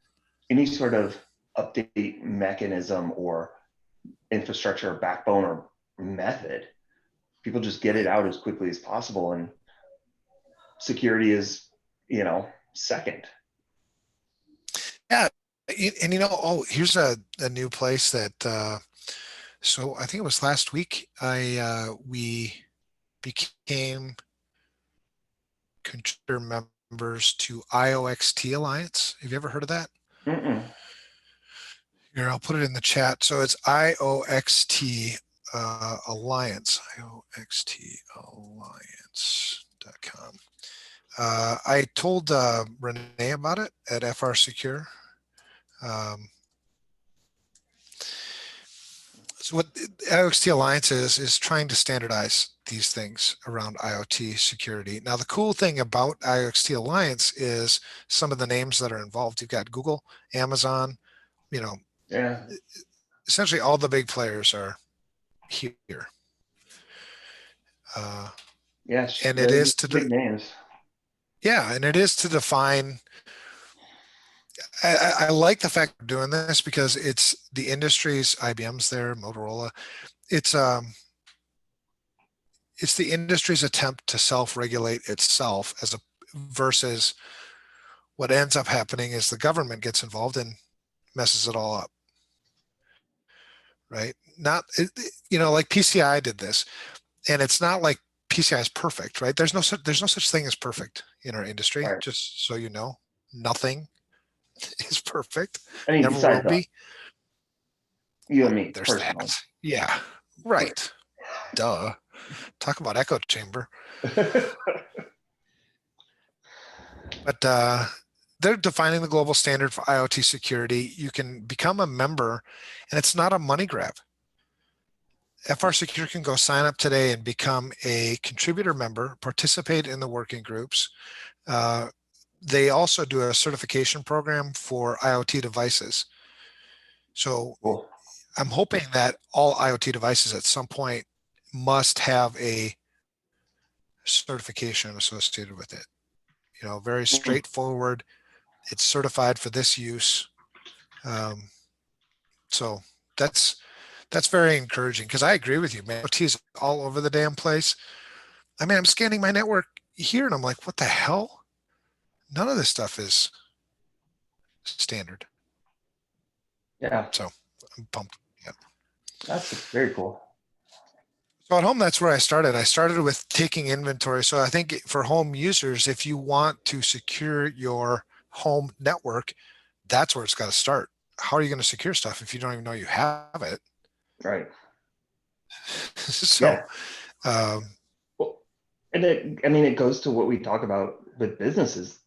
any sort of update mechanism or infrastructure or backbone or method. People just get it right. out as quickly as possible, and security is, second. Yeah. And oh, here's a new place that so I think it was last week we became contributor members to IOXT Alliance. Have you ever heard of that? Mm-mm. Here, I'll put it in the chat. So it's IOXT Alliance, IOXT Alliance.com. I told Renee about it at FRSecure. Um, so what IOXT Alliance is trying to standardize these things around IoT security. Now, the cool thing about IOXT Alliance is some of the names that are involved. You've got Google, Amazon, you know, Yeah. essentially all the big players are here. Uh, Yes. and it Those are is big names. yeah, and it is to define. I like the fact of doing this because it's the industry's IBM's there, Motorola. It's um, it's the industry's attempt to self-regulate itself as a versus what ends up happening is the government gets involved and messes it all up, right? Not like PCI did this, and it's not like PCI is perfect, right? There's no such thing as perfect in our industry. Right. Just so you know, nothing is perfect, I mean, never will besides be. you Well, and me there's that. personally. Yeah, right. Duh. Talk about echo chamber. But they're defining the global standard for IoT security. You can become a member, and it's not a money grab. FRSecure can go sign up today and become a contributor member, participate in the working groups. Uh, they also do a certification program for IoT devices. So Cool. I'm hoping that all IoT devices at some point must have a certification associated with it. Very Mhm. straightforward. It's certified for this use. Um, so that's that's very encouraging because I agree with you, man. IoT is all over the damn place. I mean, I'm scanning my network here and I'm like, what the hell? None of this stuff is standard. Yeah, So I'm pumped. Yeah. that's very cool. So at home, that's where I started. I started with taking inventory. So I think for home users, if you want to secure your home network, that's where it's got to start. How are you going to secure stuff if you don't even know you have it? Right. So, Yeah. um, Well, and I mean, it goes to what we talk about with businesses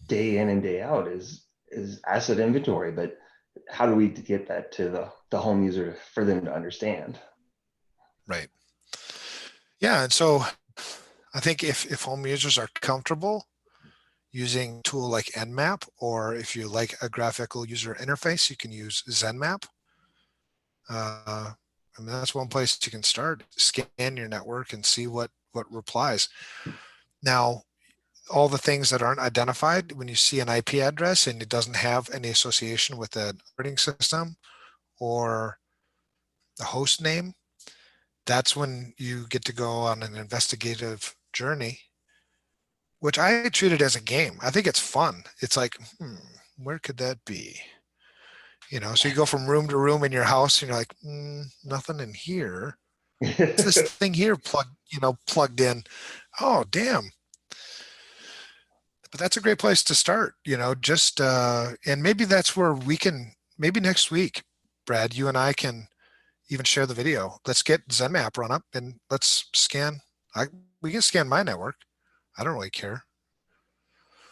day in and day out is asset inventory, but how do we get that to the home user for them to understand? Right. Yeah. And so I think if home users are comfortable using a tool like Nmap, or if you like a graphical user interface, you can use ZenMap. I mean, that's one place you can start. Scan your network and see what replies. Now, all the things that aren't identified, when you see an IP address and it doesn't have any association with an operating system or a host name, that's when you get to go on an investigative journey, which I treat it as a game. I think it's fun. It's like, where could that be? So you go from room to room in your house and you're like, nothing in here. What's this thing here plugged in? Oh, damn. But that's a great place to start, just, and maybe that's where maybe next week, Brad, you and I can even share the video. Let's get ZenMap run up and let's scan. We can scan my network. I don't really care.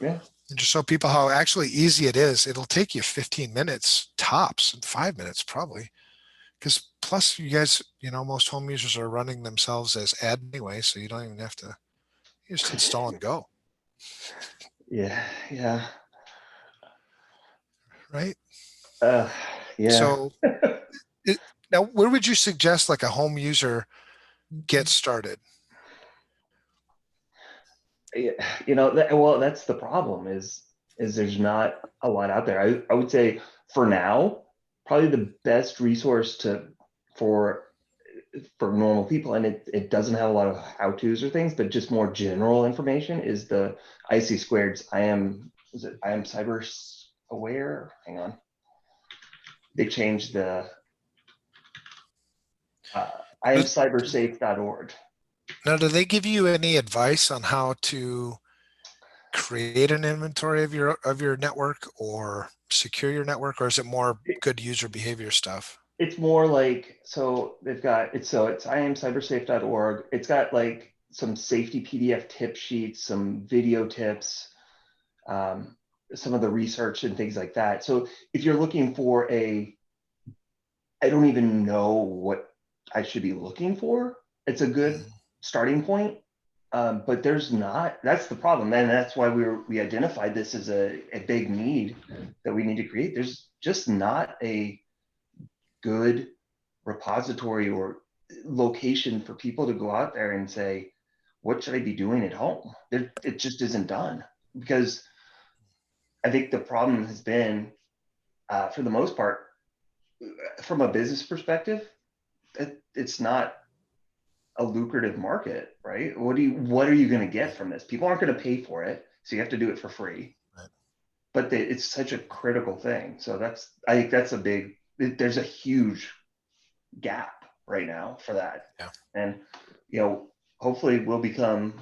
Yeah. And just show people how actually easy it is. It'll take you 15 minutes tops, and 5 minutes probably. Because plus you guys, most home users are running themselves as admin anyway, so you don't even have to, you just install and go, Yeah. Yeah. right? Uh, yeah. So it, now, where would you suggest like a home user get started? Yeah, well, that's the problem is there's not a lot out there. I would say for now, probably the best resource for for normal people, and it doesn't have a lot of how-tos or things, but just more general information is the IC squared's I am cyber aware. Hang on. They changed the I am cybersafe.org. Now, do they give you any advice on how to create an inventory of your network or secure your network, or is it more good user behavior stuff? It's more like, so they've got it's iamcybersafe.org. It's got like some safety PDF tip sheets, some video tips, um, some of the research and things like that. So if you're looking for I don't even know what I should be looking for, it's a good Mm, starting point. But there's not, that's the problem. And that's why we identified this as a big need that we need to create. There's just not a good repository or location for people to go out there and say, what should I be doing at home? It just isn't done because I think the problem has been, for the most part, from a business perspective, it's not a lucrative market, right? What are you going to get from this? People aren't going to pay for it, so you have to do it for free. right. But it's such a critical thing. So I think that's there's a huge gap right now for that. Yeah. And, hopefully we'll become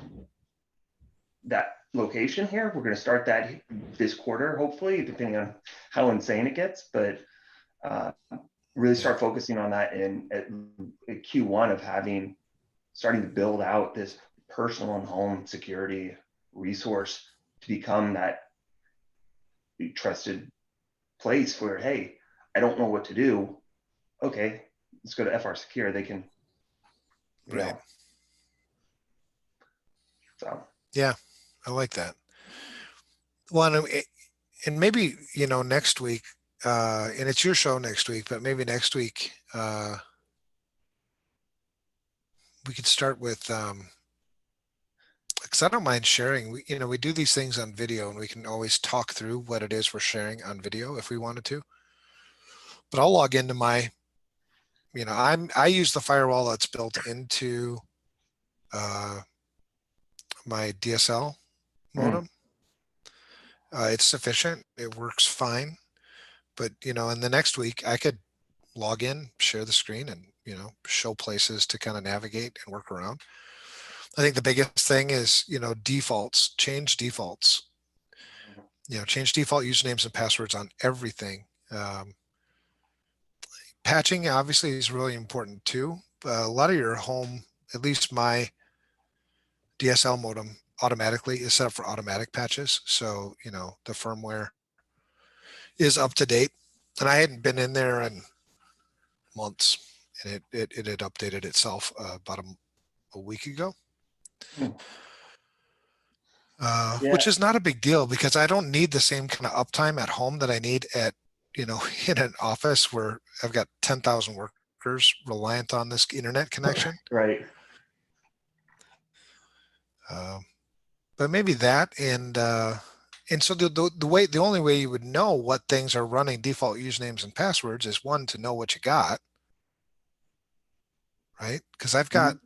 that location here. We're going to start that this quarter, hopefully, depending on how insane it gets, but uh, really Yeah. start focusing on that at Q1 of starting to build out this personal and home security resource to become that trusted place where, hey, I don't know what to do. Okay, let's go to FRSecure. They can, you Right. know, so. Yeah. I like that. Well, and maybe, next week, and it's your show next week, but maybe next week, we could start with, because I don't mind sharing. We do these things on video and we can always talk through what it is we're sharing on video if we wanted to. But I'll log into I use the firewall that's built into uh, my DSL Mm. modem. It's sufficient. It works fine. But, in the next week, I could log in, share the screen, and, show places to kind of navigate and work around. I think the biggest thing is, defaults, change defaults, change default usernames and passwords on everything. Patching obviously is really important too. A lot of your home, at least my DSL modem automatically is set up for automatic patches. So, the firmware is up to date. And I hadn't been in there in months, and it had updated itself about a week ago. Hmm. Which Yeah, is not a big deal because I don't need the same kind of uptime at home that I need at, in an office where I've got 10,000 workers reliant on this internet connection. right. Uh, but maybe that and so the only way you would know what things are running default usernames and passwords is one to know what you got, right? Because Mhm.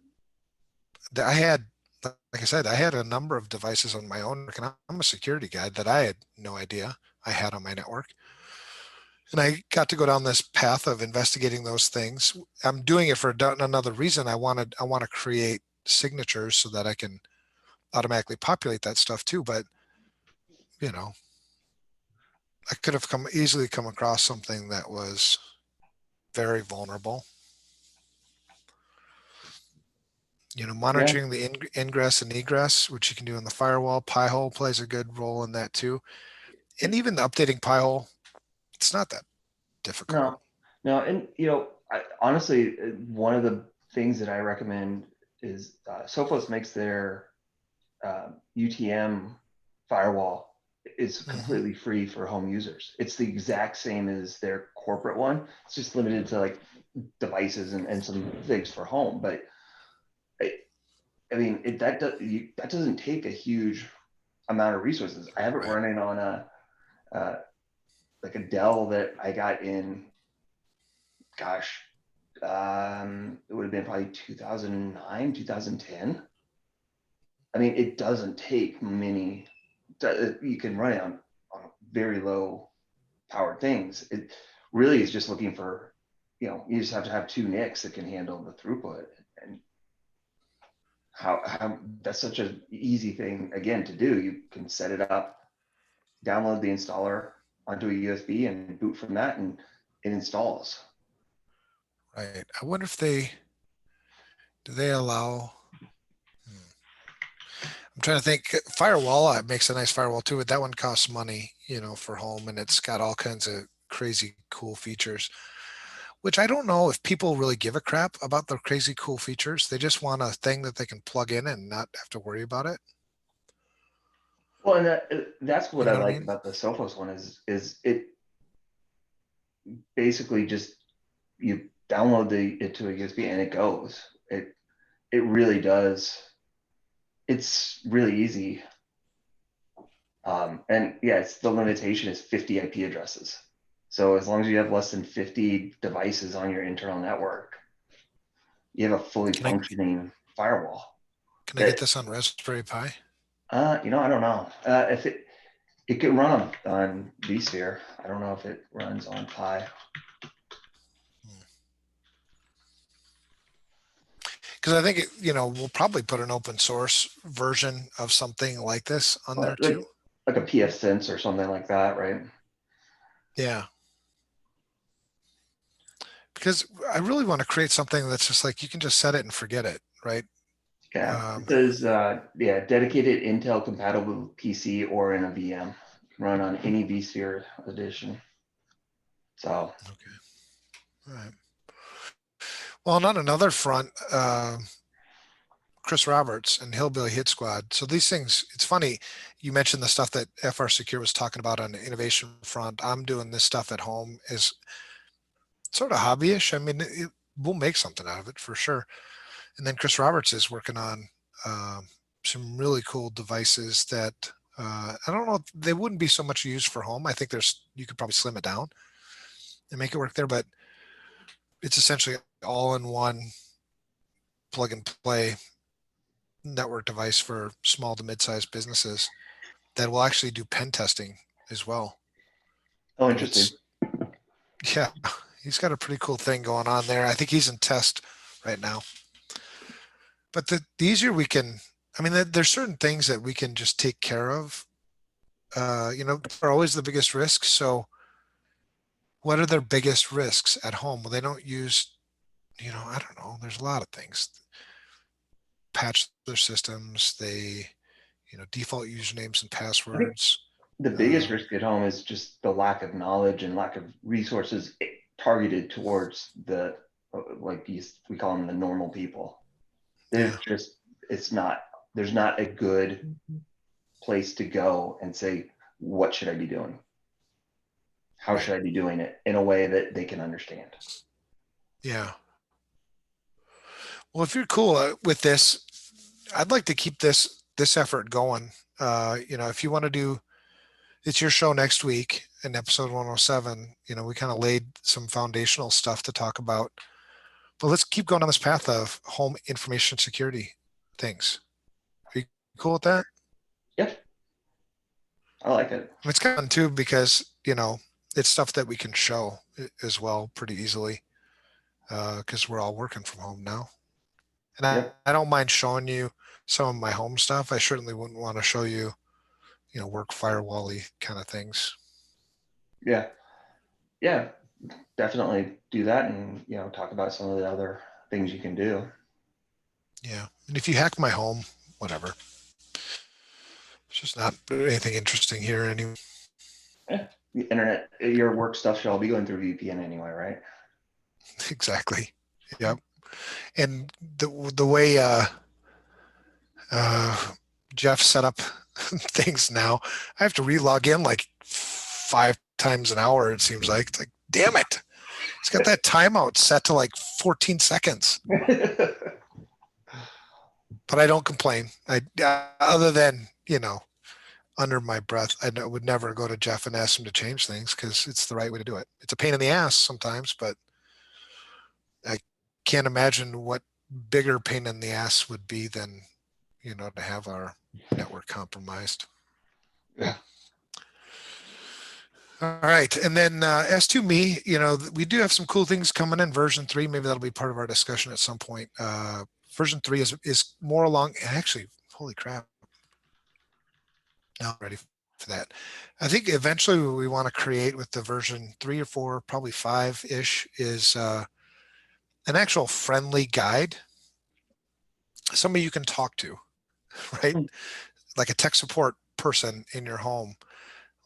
I had like I said, I had a number of devices on my own, and I'm a security guy that I had no idea I had on my network. And I got to go down this path of investigating those things. I'm doing it for another reason. I want to create signatures so that I can automatically populate that stuff too. But you know, I could have easily come across something that was very vulnerable. Yeah, Monitoring the ingress and egress, which you can do in the firewall. Pi-hole plays a good role in that too. And even updating Pi-hole, it's not that difficult. no, no, and honestly, one of the things that I recommend is Sophos makes their UTM firewall is Mm-hmm. completely free for home users. It's the exact same as their corporate one. It's just limited to like devices and some things for home. But I, I mean, that doesn't take a huge amount of resources. I have it Right. running on uh, like a Dell that I got in, gosh, it would have been probably 2009, 2010. I mean, it doesn't take many. You can run it on very low powered things. It really is just looking for, you just have to have two NICs that can handle the throughput. And how that's such an easy thing again to do. You can set it up, download the installer onto a USB, and boot from that, and it installs. Right. I wonder if do they allow. Hmm. I'm trying to think. Firewall makes a nice firewall too, but that one costs money, for home, and it's got all kinds of crazy cool features. Which I don't know if people really give a crap about the crazy cool features. They just want a thing that they can plug in and not have to worry about it. Well, and that's You what know I what I like mean? about the Sophos one is it basically just you download it to a USB and it goes. It really does. It's really easy. And yeah, it's the limitation is 50 IP addresses. So as long as you have less than 50 devices on your internal network, you have a fully Can I functioning firewall. can I get That this on Raspberry Pi? I don't know if it can run on vSphere. I don't know if it runs on Pi. Because I think we'll probably put an open source version of something like this on there too. Like a PF Sense or something like that, right? Yeah, because I really want to create something that's just like you can just set it and forget it, right? Yeah, it Um, says yeah, dedicated Intel compatible PC or in a VM. Can run on any vSphere edition. So okay, all right. Well, on another front, Chris Roberts and Hillbilly Hit Squad. So these things, it's funny. You mentioned the stuff that FRSecure was talking about on the innovation front. I'm doing this stuff at home is sort of hobbyish. I mean, we'll make something out of it for sure. And then Chris Roberts is working on some really cool devices that I don't know. They wouldn't be so much used for home. I think you could probably slim it down and make it work there, but it's essentially all in one plug and play network device for small to mid-sized businesses that will actually do pen testing as well. oh, And interesting. yeah, he's got a pretty cool thing going on there. I think he's in test right now. But the easier we can, I mean, there's certain things that we can just take care of. Are always the biggest risks. So what are their biggest risks at home? Well, they don't use, I don't know. There's a lot of things. Patch their systems. They, default usernames and I think passwords. The biggest risk at home is just the lack of knowledge and lack of resources targeted towards the, like these, we call them the normal people. They're Yeah, just, it's not, there's not a good place to go and say, what should I be doing? How right. should I be doing it in a way that they can understand? Yeah. Well, if you're cool with this, I'd like to keep this effort going. If you want to do, it's your show next week in episode 107. We kind of laid some foundational stuff to talk about, but let's keep going on this path of home information security things. Are you cool with that? Yeah, I like it. It's kind of fun too because it's stuff that we can show as well pretty easily because we're all working from home now. And Yep. I don't mind showing you some of my home stuff. I certainly wouldn't want to show you, work firewall-y kind of things. Yeah. Yeah. Definitely do that, and talk about some of the other things you can do. Yeah. And if you hack my home, whatever. It's just not anything interesting here anyway. Yeah. The internet, your work stuff should all be going through VPN anyway, right? Exactly. Yep. And the way uh, Jeff set up things now, I have to re-log in like 5 times an hour, it seems like. It's like, damn it. It's got that timeout set to like 14 seconds. But I don't complain. Other than, under my breath, I would never go to Jeff and ask him to change things because it's the right way to do it. It's a pain in the ass sometimes, but I can't imagine what bigger pain in the ass would be than, to have our network compromised. Yeah. All right. And then as to me, we do have some cool things coming in version 3. Maybe that'll be part of our discussion at some point. Version 3 is more along, actually, holy crap. Now I'm ready for that. I think eventually we want to create with the version 3 or 4, probably 5-ish, is an actual friendly guide. Somebody you can talk to, right? Like a tech support person in your home,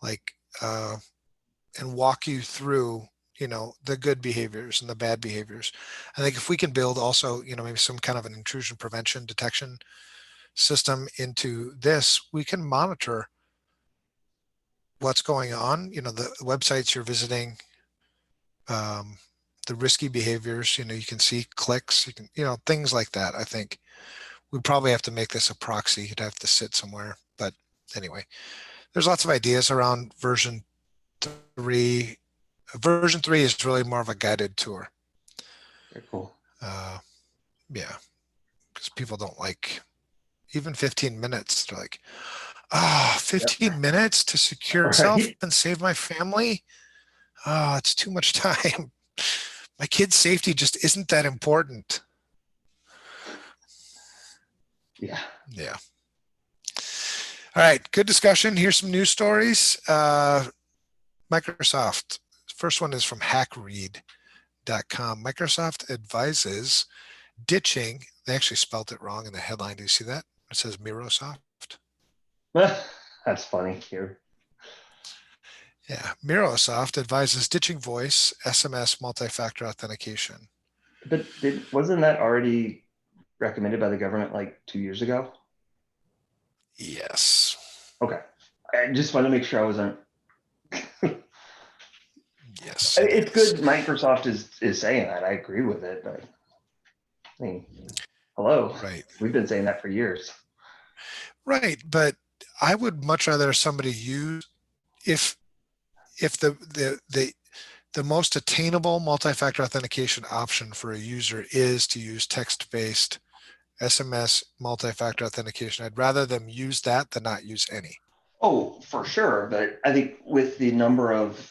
like, and walk you through, the good behaviors and the bad behaviors. I think if we can build also, maybe some kind of an intrusion prevention detection system into this, we can monitor what's going on, the websites you're visiting, the risky behaviors, you can see clicks, you can, things like that. I think we probably have to make this a proxy. You'd have to sit somewhere. But anyway, there's lots of ideas around version 3. Version 3 is really more of a guided tour. Very cool. Yeah, because people don't like even 15 minutes. They're like, 15 minutes to secure itself Right. and save my family. It's too much time. My kid's safety just isn't that important. Yeah. Yeah. All right. Good discussion. Here's some news stories. Microsoft. First one is from hackread.com. Microsoft advises ditching. They actually spelled it wrong in the headline. Do you see that? It says Mirosoft. That's funny here. Yeah. Mirosoft advises ditching voice, SMS, multi-factor authentication. But wasn't that already recommended by the government like 2 years ago? Yes. Okay. I just want to make sure I wasn't. Yes, It's it is. good Microsoft is saying that. I agree with it, but I mean, hello. Right. We've been saying that for years. Right. But I would much rather somebody use if the most attainable multi-factor authentication option for a user is to use text-based SMS multi-factor authentication. I'd rather them use that than not use any. Oh, for sure. But I think with the number of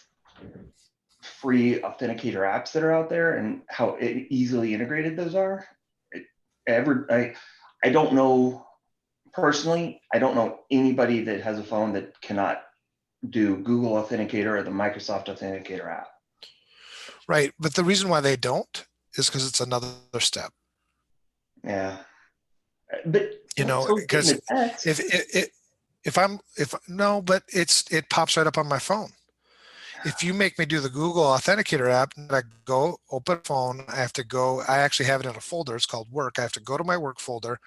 free authenticator apps that are out there and how easily integrated those are, I don't know personally. I don't know anybody that has a phone that cannot do Google Authenticator or the Microsoft Authenticator app. Right. But the reason why they don't is because it's another step. Yeah. But Because so getting the text. No, but it pops right up on my phone. If you make me do the Google Authenticator app, I go open phone, I actually have it in a folder. It's called work. I have to go to my work folder,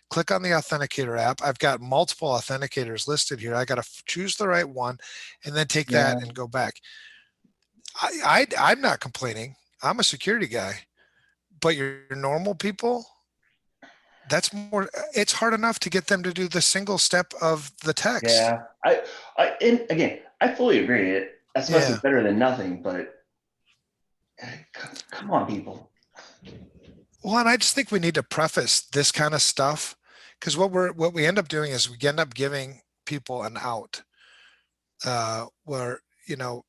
click on the Authenticator app. I've got multiple authenticators listed here. I got to choose the right one and then take Yeah, that and go back. I'm not complaining. I'm a security guy, but your normal people, it's hard enough to get them to do the single step of the text. yeah. And again, I fully agree. SMS is Yeah. better than nothing, but come on, people. Well, and I just think we need to preface this kind of stuff because what we end up doing is we end up giving people an out where, well,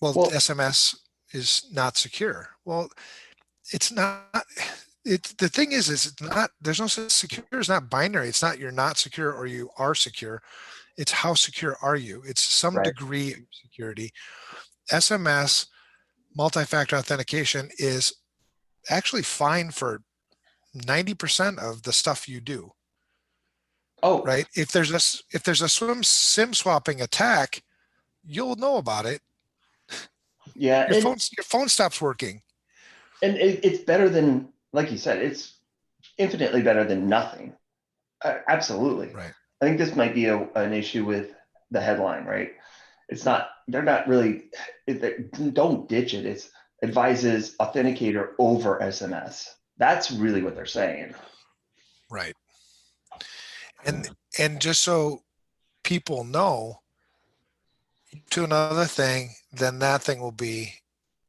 Well, SMS is not secure. Well, it's not. The thing is it's not. There's no such secure. It's not binary. It's not you're not secure or you are secure. It's how secure are you? It's some right. degree of security. SMS multi-factor authentication is actually fine for 90% of the stuff you do, Oh, right? If there's a SIM swapping attack, you'll know about it. yeah, Your phone stops working. and it's better than, like you said, it's infinitely better than nothing. Absolutely. Right. I think this might be an issue with the headline, right? It's not, they're not really, don't ditch it. It's advises authenticator over SMS. That's really what they're saying. Right. And just so people know, to another thing, then that thing will be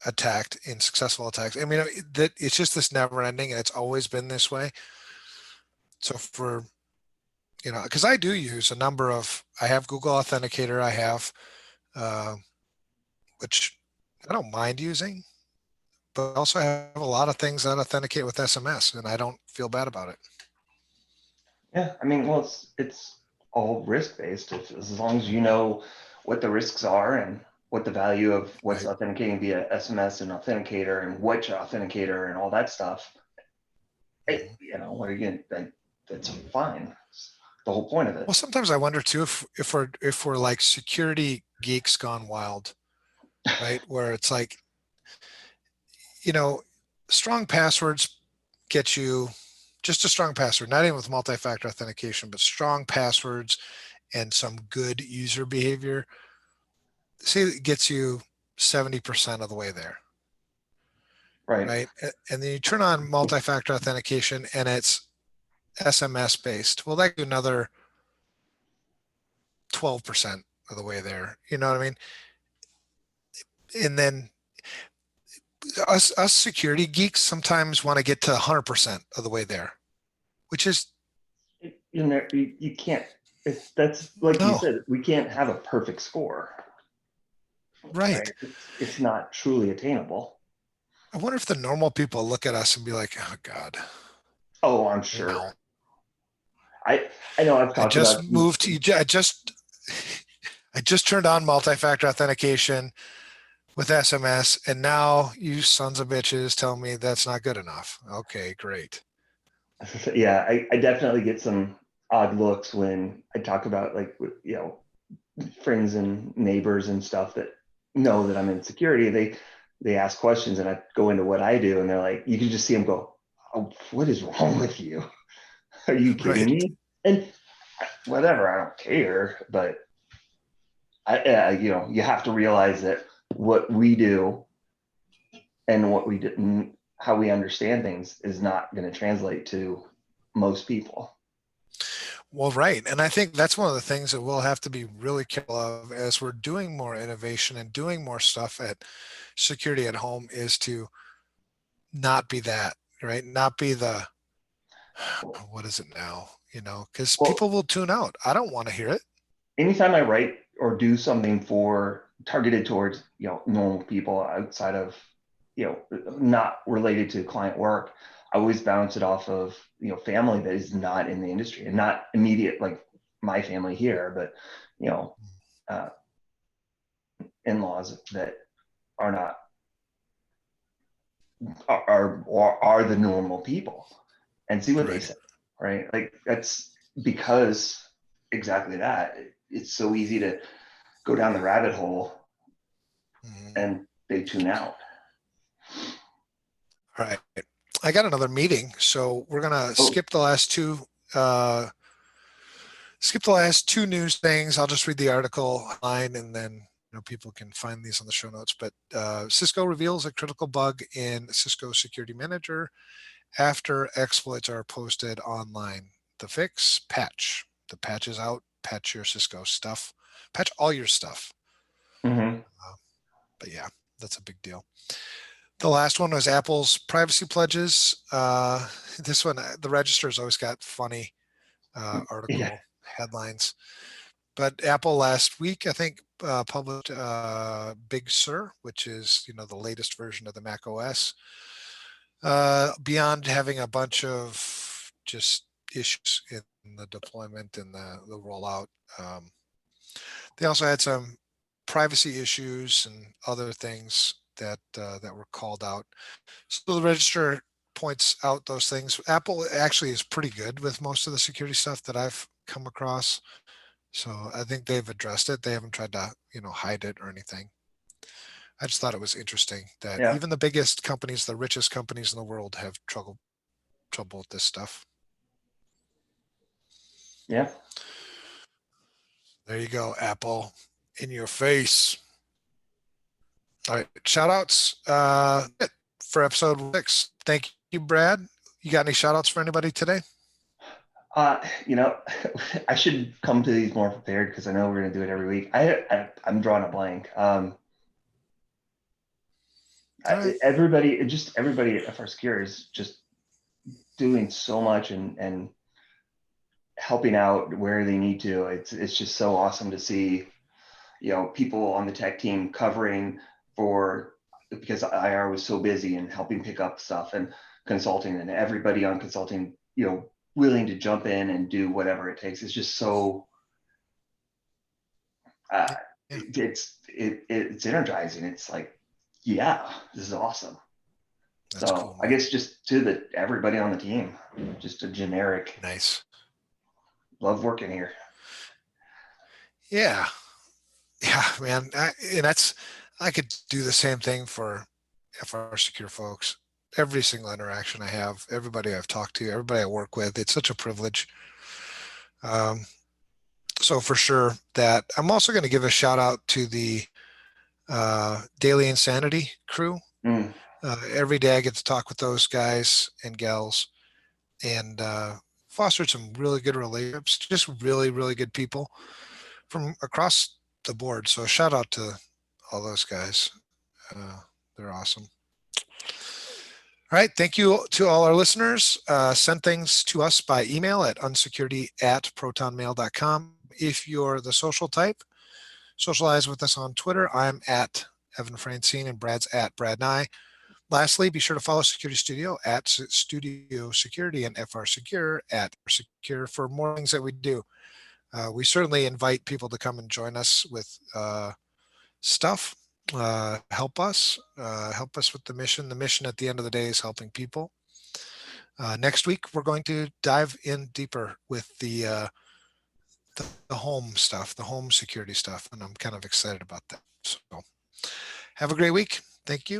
attacked in successful attacks. I mean, that it's just this never ending, and it's always been this way. So because I do use a number of, I have Google Authenticator, I have, uh, which I don't mind using, but I also have a lot of things that authenticate with SMS, and I don't feel bad about it. Yeah, I mean, well, it's all risk based. As long as you know what the risks are and what the value of what's Right. authenticating via SMS and authenticator and which authenticator and all that stuff, Mhm. what are you gonna, that's fine. It's the whole point of Well, it. sometimes I wonder too if we're like security geeks gone wild, right? Where it's like, you know, strong passwords get you just a strong password, not even with multi-factor authentication, but strong passwords and some good user behavior. See, it gets you 70% of the way there, Right. right? And then you turn on multi-factor authentication and it's SMS based. Well, that gives you another 12% of the way there. You know what I mean? And then us security geeks sometimes want to get to 100% of the way there, which is You can't, that's like you no, said, we can't have a perfect score, right. right? It's not truly attainable. I wonder if the normal people look at us and be like, oh God, Oh, I'm sure. no. I know I've I talked just about, moved to, I just turned on multi-factor authentication with SMS, and now you sons of bitches tell me that's not good enough. Okay, great. yeah, I definitely get some odd looks when I talk about like, friends and neighbors and stuff that know that I'm in security. They ask questions and I go into what I do and they're like, you can just see them go, oh, what is wrong with you? Are you kidding Right. me? And whatever, I don't care, but you have to realize that what we do and what we do, how we understand things is not going to translate to most people. Well, right. And I think that's one of the things that we'll have to be really careful of as we're doing more innovation and doing more stuff at security at home is to not be that, right? Not be the, what is it now? Because Well, people will tune out. I don't want to hear it. anytime I write or do something for targeted towards, normal people outside of, not related to client work, I always bounce it off of, family that is not in the industry and not immediate, like my family here, but, you know, uh, in-laws that are not, are the normal people and see what they Right. say. Right. Like that's because exactly that. It's so easy to go down the rabbit hole Mhm. and they tune out. All right. I got another meeting, so we're gonna Oh, uh, skip the last two news things. I'll just read the article line, and then people can find these on the show notes. But Cisco reveals a critical bug in Cisco Security Manager after exploits are posted online. The fix: patch. The patch is out. Patch your Cisco stuff. Patch all your stuff. mm-hmm. Uh, but yeah, that's a big deal. The last one was Apple's privacy pledges. This one, the register's always got funny Yeah. article headlines. But Apple last week, I think, published Big Sur, which is the latest version of the Mac OS. Beyond having a bunch of just issues in the deployment and the rollout, they also had some privacy issues and other things that were called out. So the register points out those things. Apple actually is pretty good with most of the security stuff that I've come across. So I think they've addressed it. They haven't tried to, hide it or anything. I just thought it was interesting that Yeah. even the biggest companies, the richest companies in the world, have trouble with this stuff. Yeah. There you go, Apple, in your face. All right, shout outs for episode 6. Thank you, Brad. You got any shout outs for anybody today? You know, I should come to these more prepared because I know we're gonna do it every week. I'm drawing a blank. All right. Everybody at FRSecure is just doing so much and helping out where they need to. It's just so awesome to see, people on the tech team covering for, because IR was so busy and helping pick up stuff and consulting, and everybody on consulting, willing to jump in and do whatever it takes. It's just so uh, Yeah, it's energizing. It's like, yeah, this is awesome. that's So cool, I man. guess just to everybody on the team, just a generic Nice. love working here. Yeah. Yeah, man. I could do the same thing for FRSecure folks. Every single interaction I have, everybody I've talked to, everybody I work with, it's such a privilege. Um, so for sure that I'm also going to give a shout out to the Daily Insanity crew. Mm, Every day I get to talk with those guys and gals and fostered some really good relationships, just really, really good people from across the board. So shout out to all those guys. Uh, they're awesome. All right. Thank you to all our listeners. Send things to us by email at unsecurity@protonmail.com. If you're the social type, socialize with us on Twitter. I'm at Evan Francine and Brad's at Brad Nye. Lastly, be sure to follow Security Studio at Studio Security and FR Secure at Secure for more things that we do. We certainly invite people to come and join us with stuff. Help us with the mission. The mission at the end of the day is helping people. Next week, we're going to dive in deeper with the home stuff, the home security stuff, and I'm kind of excited about that. So have a great week. Thank you.